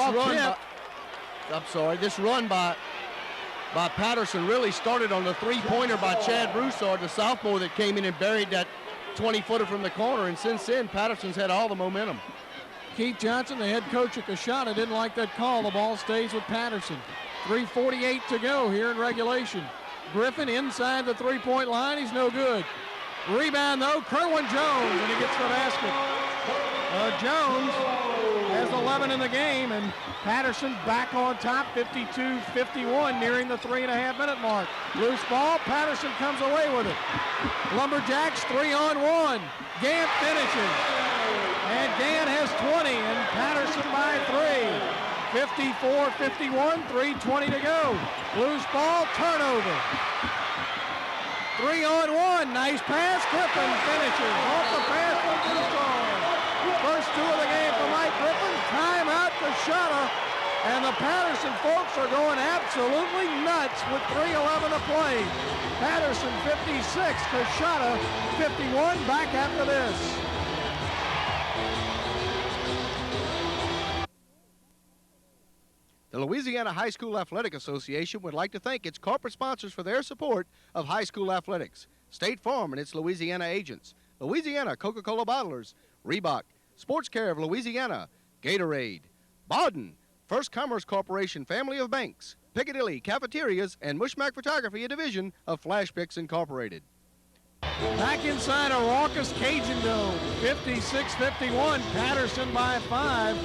run by Patterson really started on the three-pointer by Chad Broussard, the sophomore that came in and buried that 20-footer from the corner, and since then, Patterson's had all the momentum. Keith Johnson, the head coach of Coushatta, didn't like that call. The ball stays with Patterson. 3:48 to go here in regulation. Griffin inside the three-point line. He's no good. Rebound, though, Kerwin Jones, and he gets the basket. Jones has 11 in the game, and Patterson back on top, 52-51, nearing the 3.5-minute mark. Loose ball, Patterson comes away with it. Lumberjacks 3-on-1. Gant finishes, and Gant has 20, and Patterson by 3. 54-51, 3:20 to go. Loose ball, turnover. 3-on-1, nice pass, Griffin finishes. Off the pass from Broussard. First 2 of the game for Mike Griffin. Timeout, Coushatta. And the Patterson folks are going absolutely nuts with 3:11 to play. Patterson 56, Coushatta 51. Back after this. The Louisiana High School Athletic Association would like to thank its corporate sponsors for their support of high school athletics. State Farm and its Louisiana agents. Louisiana Coca-Cola bottlers. Reebok. Sports Care of Louisiana. Gatorade. Baden. First Commerce Corporation family of banks. Piccadilly Cafeterias and Mushmack Photography, a division of Flash Picks Incorporated. Back inside a raucous Cajun Dome. 56-51. Patterson by 5.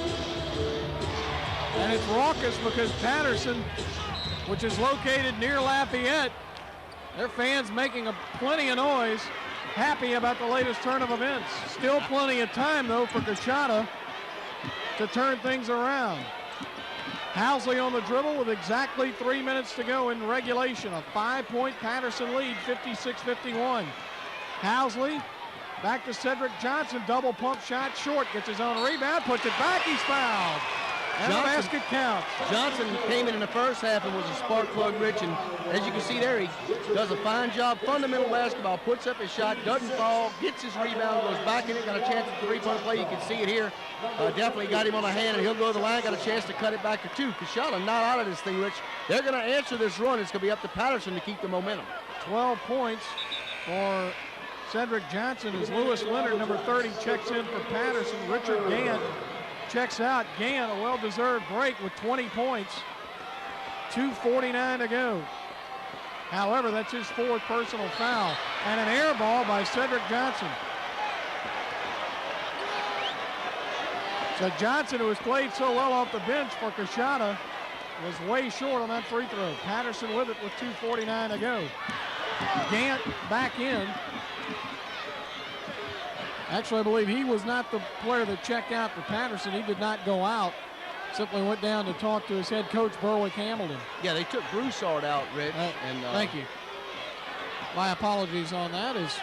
And it's raucous because Patterson, which is located near Lafayette, Their fans making plenty of noise, happy about the latest turn of events. Still plenty of time, though, for Coushatta to turn things around. Housley on the dribble with exactly 3 minutes to go in regulation. A 5-point Patterson lead, 56-51. Housley back to Cedric Johnson. Double pump shot short. Gets his own rebound. Puts it back. He's fouled. And the basket counts. Johnson came in the first half and was a spark plug, Rich. And as you can see there, he does a fine job. Fundamental basketball. Puts up his shot. Doesn't fall. Gets his rebound. Goes back in it. Got a chance at the three-point play. You can see it here. Definitely got him on the hand, and he'll go to the line. Got a chance to cut it back to 2. Coushatta not out of this thing, Rich. They're going to answer this run. It's going to be up to Patterson to keep the momentum. 12 points for Cedric Johnson as Lewis Leonard, number 30, checks in for Patterson. Richard Gant checks out. Gant, a well-deserved break with 20 points. 2:49 to go. However, that's his 4th personal foul. And an air ball by Cedric Johnson. So Johnson, who has played so well off the bench for Coushatta, was way short on that free throw. Patterson with it with 2:49 to go. Gant back in. Actually, I believe he was not the player that checked out for Patterson. He did not go out. Simply went down to talk to his head coach, Berwick Hamilton. Yeah, they took Broussard out, Rich. Thank you. My apologies on that. Is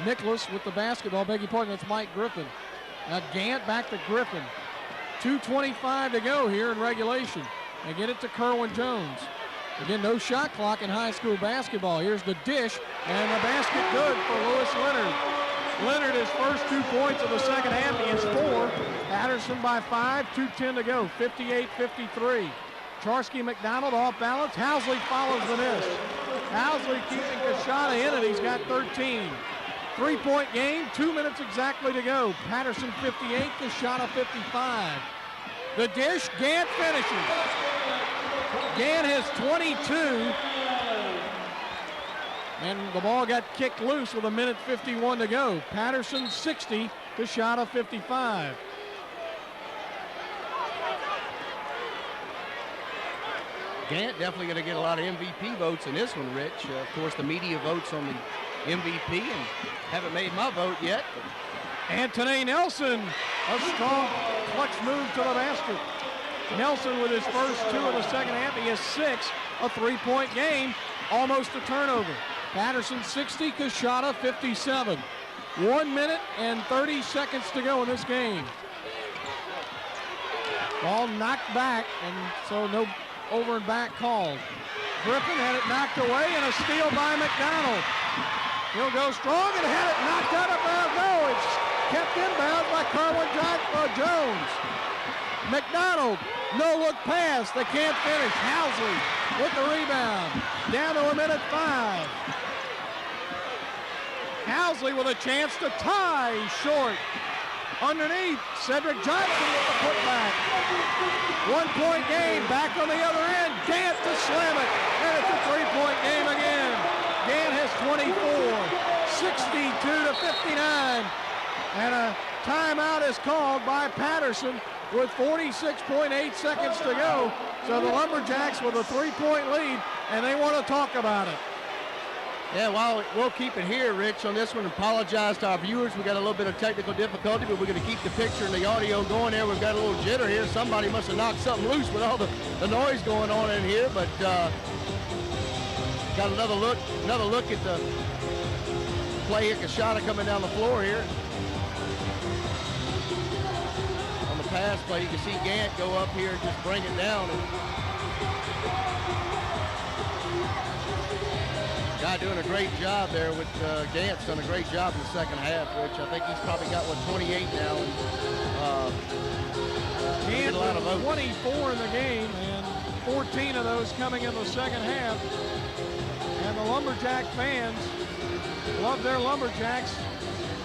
Nicholas with the basketball. Beg your pardon, that's Mike Griffin. Now Gant back to Griffin. 2:25 to go here in regulation. They get it to Kerwin Jones. Again, no shot clock in high school basketball. Here's the dish, and the basket good for Lewis Leonard. Leonard, his first 2 points of the second half. He has 4. Patterson by 5, 2:10 to go, 58-53. Charsky McDonald off balance. Housley follows the miss. Housley keeping Coushatta in it. He's got 13. 3-point game, 2 minutes exactly to go. Patterson 58, Coushatta 55. The dish, Gant finishes. Gant has 22. And the ball got kicked loose with 1:51 to go. Patterson 60, Coushatta 55. Gant definitely going to get a lot of MVP votes in this one, Rich. Of course, the media votes on the MVP, and haven't made my vote yet. Anthony Nelson, a strong clutch move to the basket. Nelson with his first 2 of the second half. He has 6, a 3-point game, almost a turnover. Patterson 60, Coushatta 57. 1 minute and 30 seconds to go in this game. Ball knocked back, and so no over and back called. Griffin had it knocked away, and a steal by McDonald. He'll go strong and had it knocked out of bounds. No, it's kept inbounds by Kerwin Jones. McDonald, no look pass. They can't finish. Housley with the rebound. Down to 1:05. Housley with a chance to tie. He's short. Underneath, Cedric Johnson with the putback. 1-point game, back on the other end. Gant to slam it, and it's a 3-point game again. Gant has 24, 62-59. And a timeout is called by Patterson with 46.8 seconds to go. So the Lumberjacks with a 3-point lead, and they want to talk about it. Yeah, well, we'll keep it here, Rich, on this one. Apologize to our viewers. We got a little bit of technical difficulty, but we're going to keep the picture and the audio going there. We've got a little jitter here. Somebody must have knocked something loose with all the noise going on in here, but got another look at the play here. Coushatta coming down the floor here. On the pass play, you can see Gant go up here and just bring it down. Guy doing a great job there with Gant's done a great job in the second half, Rich. I think he's probably got, 28 now. And Gant a lot of votes. 24 in the game, and 14 of those coming in the second half. And the Lumberjack fans love their Lumberjacks,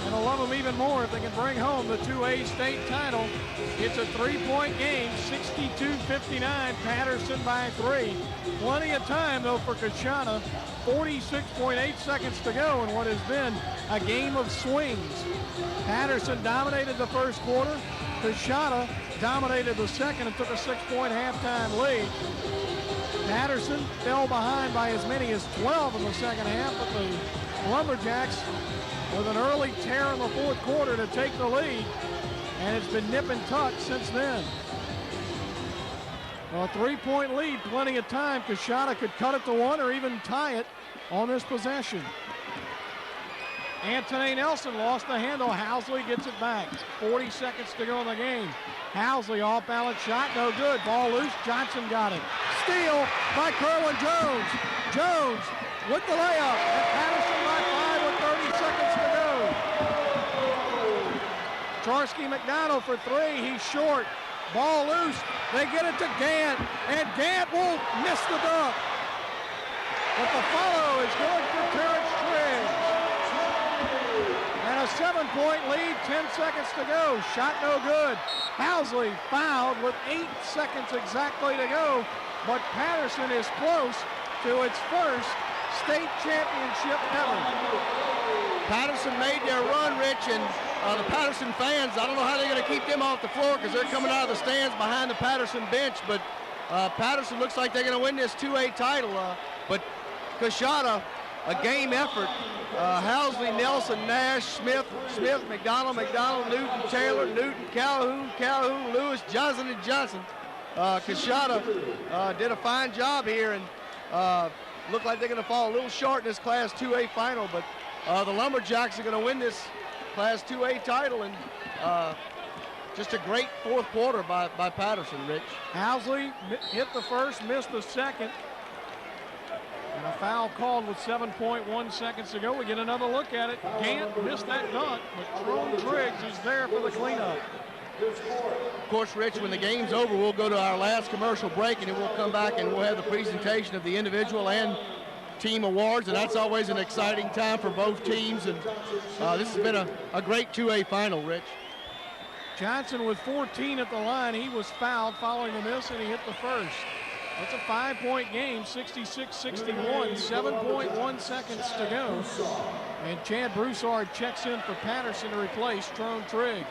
and And they'll love them even more if they can bring home the 2A state title. It's a 3-point game, 62-59, Patterson by 3. Plenty of time, though, for Coushatta. 46.8 seconds to go in what has been a game of swings. Patterson dominated the first quarter. Coushatta dominated the second and took a 6-point halftime lead. Patterson fell behind by as many as 12 in the second half, but the Lumberjacks with an early tear in the fourth quarter to take the lead, and it's been nip and tuck since then. A 3-point lead, plenty of time. Coushatta could cut it to 1 or even tie it on this possession. Anthony Nelson lost the handle. Housley gets it back. 40 seconds to go in the game. Housley off balance shot, no good. Ball loose, Johnson got it. Steal by Kerwin Jones. Jones with the layup, and Patterson by 5 with 30 seconds to go. Charsky McDonald for 3, he's short. Ball loose, they get it to Gant, and Gant will miss the dunk. But the follow is good for Terrence Triggs. And a 7-point lead, 10 seconds to go. Shot no good. Housley fouled with 8 seconds exactly to go, but Patterson is close to its first state championship ever. Patterson made their run, Rich, and the Patterson fans, I don't know how they're going to keep them off the floor because they're coming out of the stands behind the Patterson bench, but Patterson looks like they're going to win this 2A title. But Coushatta, a game effort. Housley, Nelson, Nash, Smith, McDonald, Newton, Taylor, Newton, Calhoun, Lewis, Johnson, and Johnson. Coushatta did a fine job here and look like they're going to fall a little short in this Class 2A final, but the Lumberjacks are going to win this Class 2A title, and just a great fourth quarter by Patterson, Rich. Housley hit the first, missed the second. And a foul called with 7.1 seconds to go. We get another look at it. Gant missed that dunk, but Trone Triggs is there for the cleanup. Of course, Rich, when the game's over, we'll go to our last commercial break, and then we'll come back and we'll have the presentation of the individual and team awards, and that's always an exciting time for both teams. And this has been a great 2A final, Rich. Johnson with 14 at the line. He was fouled following the miss, and he hit the first. It's a 5-point game, 66-61, 7.1 seconds to go. And Chad Broussard checks in for Patterson to replace Trone Triggs.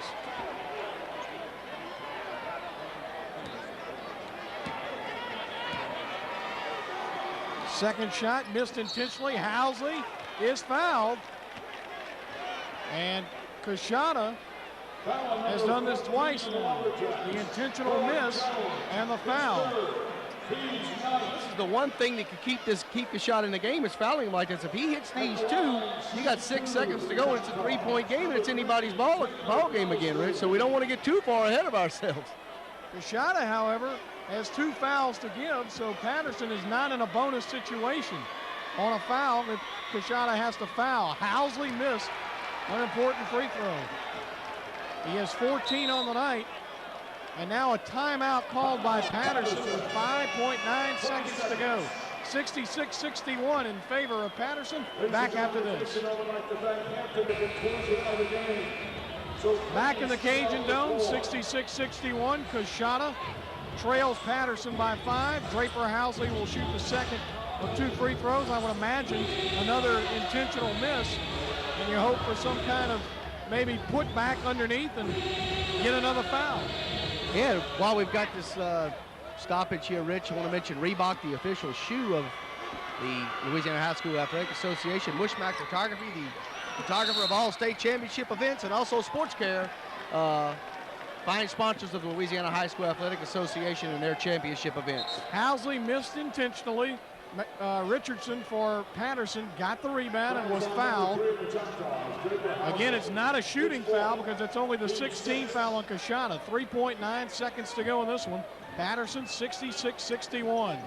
Second shot missed intentionally. Housley is fouled. And Coushatta has done this twice now. The intentional miss and the foul. This is the one thing that could keep the shot in the game is fouling him like this. If he hits these two, you got 6 seconds to go, and it's a 3-point game, and it's anybody's ball game again, Rich. So we don't want to get too far ahead of ourselves. Coushatta, however, has 2 fouls to give, so Patterson is not in a bonus situation. On a foul, if Coushatta has to foul. Housley missed an important free throw. He has 14 on the night. And now a timeout called by Patterson with 5.9 seconds to go. 66-61 in favor of Patterson. Back after this. Back in the Cajun Dome, 66-61. Coushatta trails Patterson by 5. Draper Housley will shoot the second of 2 free throws. I would imagine another intentional miss. And you hope for some kind of maybe put back underneath and get another foul. Yeah, while we've got this stoppage here, Rich, I want to mention Reebok, the official shoe of the Louisiana High School Athletic Association. Mushmack Photography, the photographer of all state championship events, and also Sports Care, fine sponsors of the Louisiana High School Athletic Association and their championship events. Housley missed intentionally. Richardson for Patterson got the rebound and was fouled. Again, it's not a shooting foul because it's only the 16th foul on Coushatta. 3.9 seconds to go in this one. Patterson 66-61.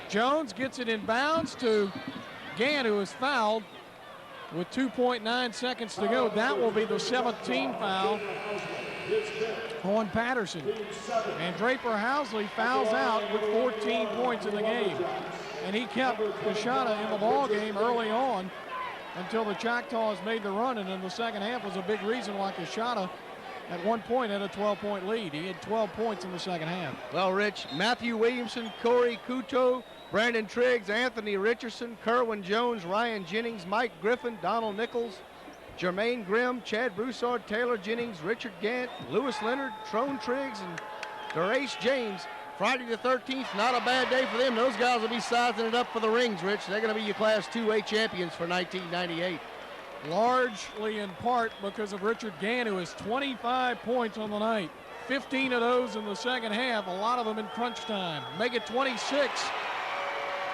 Jones gets it in bounds to Gant, who is fouled with 2.9 seconds to go. That will be the 17th foul on Patterson. And Draper Housley fouls out with 14 points in the game. And he kept Coushatta in the ball game early on. until the Choctaws made the run, and in the second half was a big reason why Coushatta at one point had a 12-point lead. He had 12 points in the second half. Well, Rich, Matthew Williamson, Corey Couto, Brandon Triggs, Anthony Richardson, Kerwin Jones, Ryan Jennings, Mike Griffin, Donald Nichols, Jermaine Grimm, Chad Broussard, Taylor Jennings, Richard Gant, Lewis Leonard, Trone Triggs, and Derace James. Friday the 13th, not a bad day for them. Those guys will be sizing it up for the rings, Rich. They're going to be your Class 2A champions for 1998. Largely in part because of Richard Gant, who has 25 points on the night. 15 of those in the second half, a lot of them in crunch time. Make it 26,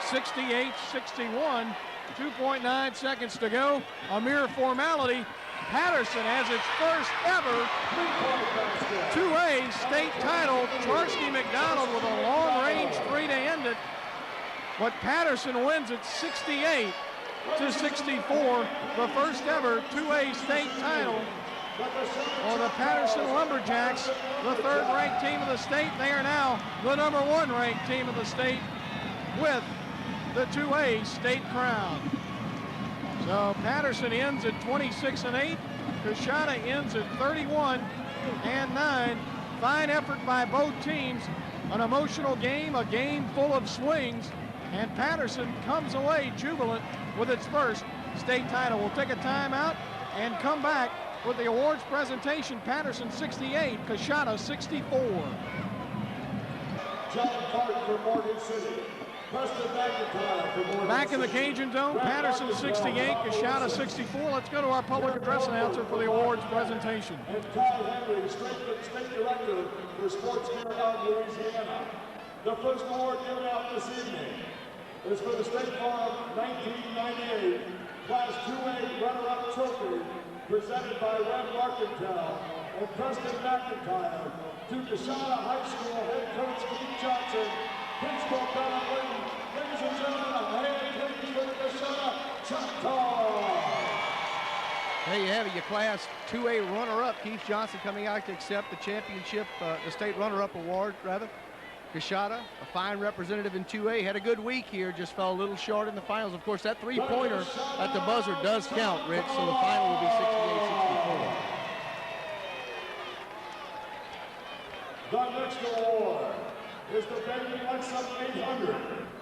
68-61, 2.9 seconds to go. A mere formality. Patterson has its first ever 2A state title. Charsky McDonald with a long-range three to end it. But Patterson wins it 68-64, the first ever 2A state title for the Patterson Lumberjacks, the third-ranked team of the state. They are now the number one ranked team of the state with the 2A state crown. So Patterson ends at 26-8. Coushatta ends at 31-9. Fine effort by both teams. An emotional game, a game full of swings, and Patterson comes away jubilant with its first state title. We'll take a timeout and come back with the awards presentation. Patterson 68, Coushatta 64. John Clark for Morgan City. Back in the Cajun Dome, Patterson 68, Coushatta 64. Let's go to our public address announcer for the awards presentation. And Kyle Henry, State Director for Sports Care out of Louisiana. The first award given out this evening is for the State Farm 1998 Class 2A runner-up trophy presented by Red Markentel and Preston McIntyre to Coushatta High School head coach Keith Johnson, Principal Don Lee. Ladies and gentlemen, a hand please for the Coushatta Choctaws. There you have it, your Class 2A runner-up. Keith Johnson coming out to accept the championship, the state runner-up award, rather. Coushatta, a fine representative in 2A, had a good week here, just fell a little short in the finals. Of course, that three-pointer at the buzzer does count, Rich, so the final will be 68-64. The next award is the Baby Lhsaa 800,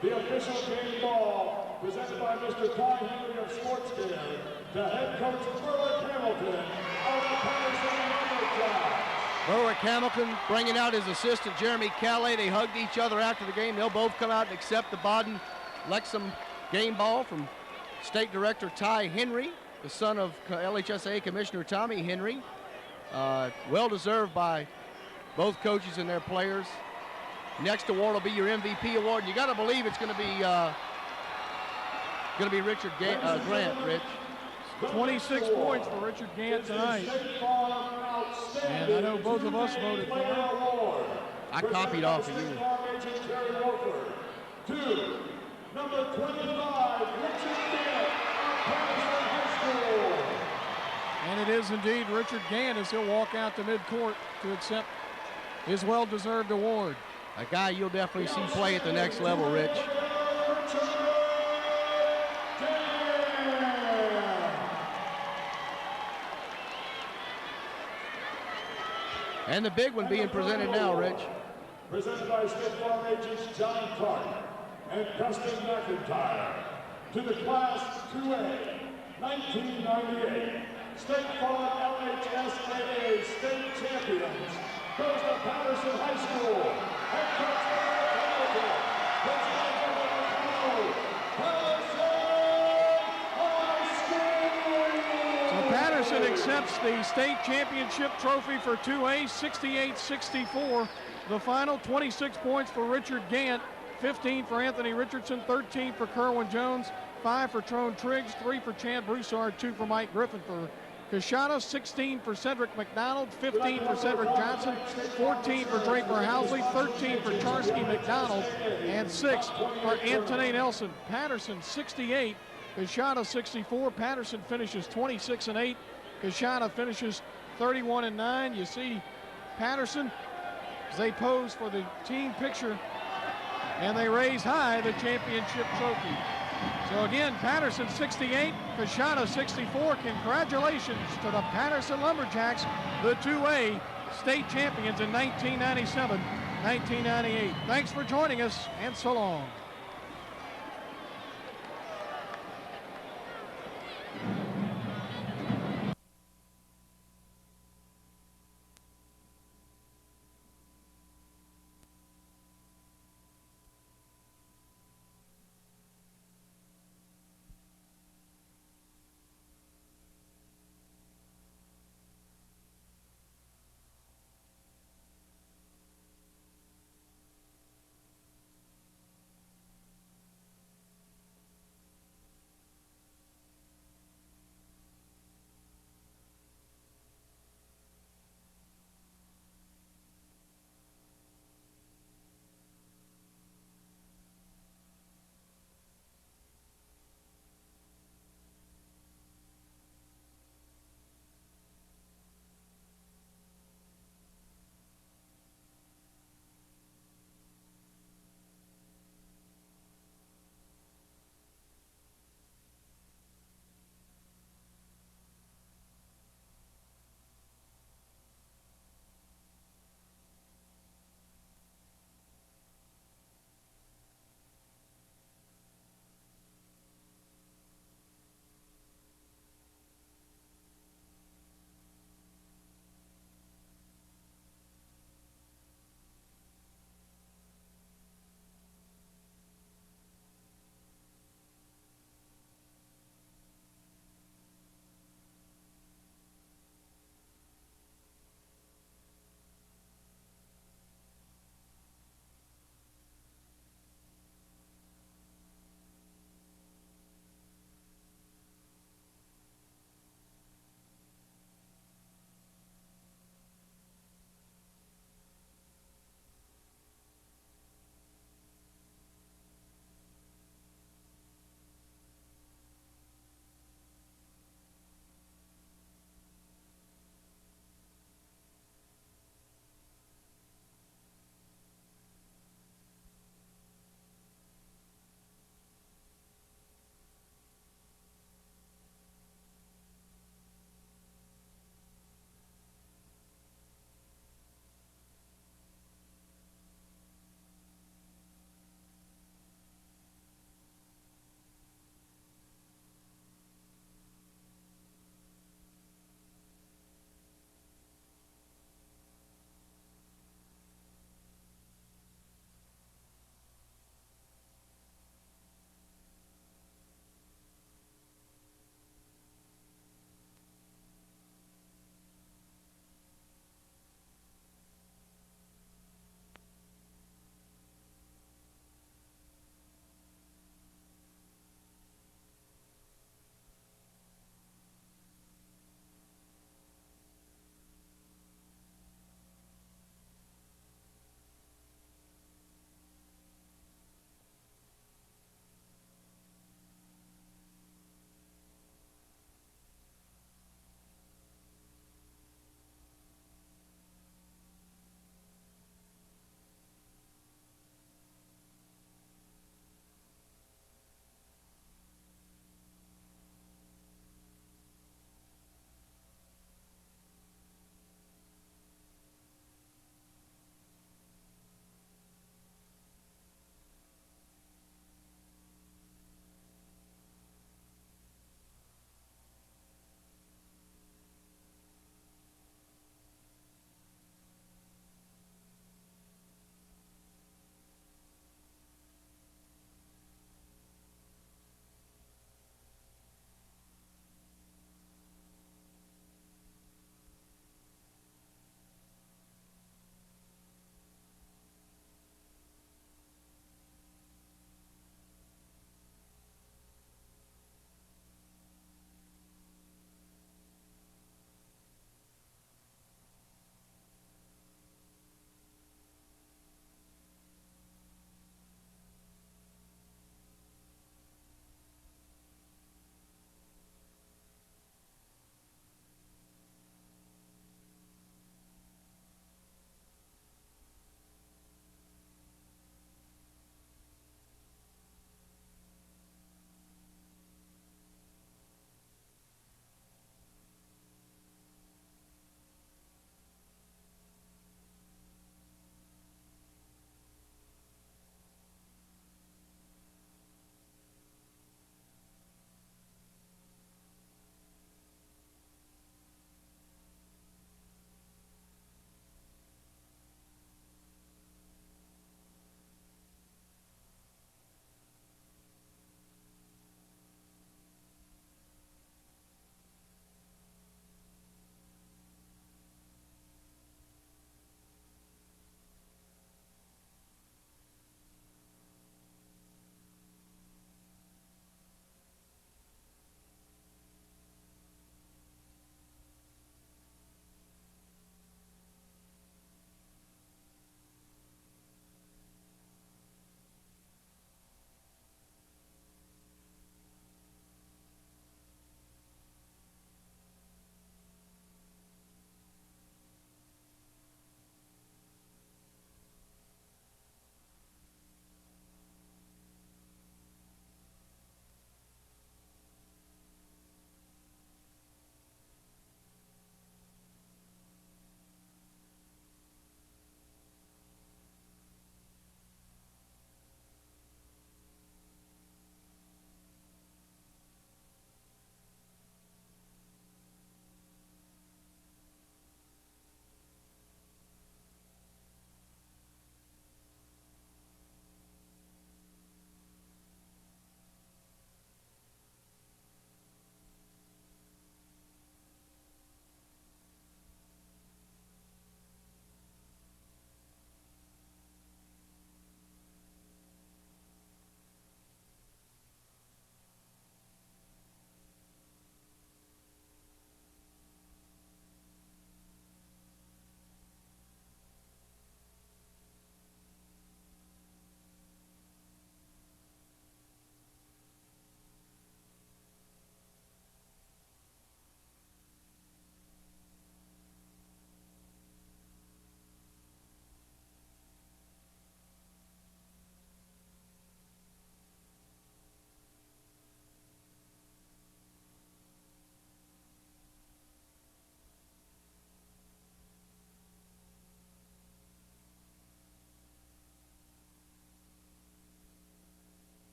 the official game ball presented by Mr. Ty Henry of Sports Care to head coach Berwick Hamilton of the Patterson Lumberjacks. Berwick Hamilton bringing out his assistant Jeremy Calais. They hugged each other after the game. They'll both come out and accept the Baden Lhsaa game ball from State Director Ty Henry, the son of LHSA Commissioner Tommy Henry. Well deserved by both coaches and their players. Next award will be your MVP award. And you got to believe it's going to be Richard Grant, Rich. 26 points for Richard Gant tonight. And I know both of us voted for him. I copied off of you. To number 25, Richard Gant of Patterson High School. And it is indeed Richard Gant as he'll walk out to midcourt to accept his well-deserved award. A guy you'll definitely see play at the next level, Rich. And the big one being presented now, Rich. Presented by State Farm agents John Clark and Preston McIntyre. To the Class 2A 1998 State Farm LHSAA State Champions goes to Patterson High School. Head coach Berwick Hamilton. So Patterson accepts the state championship trophy for 2A, 68-64. The final, 26 points for Richard Gant, 15 for Anthony Richardson, 13 for Kerwin Jones, 5 for Trone Triggs, 3 for Chad Broussard, 2 for Mike Griffin. For Coushatta, 16 for Cedric McDonald, 15 for Cedric Johnson, 14 for Draper Housley, 13 for Charsky McDonald, and 6 for Anthony Nelson. Patterson 68, Coushatta 64. Patterson finishes 26-8. Coushatta finishes 31-9. You see Patterson as they pose for the team picture, and they raise high the championship trophy. So again, Patterson 68, Coushatta 64. Congratulations to the Patterson Lumberjacks, the 2A state champions in 1997, 1998. Thanks for joining us, and so long.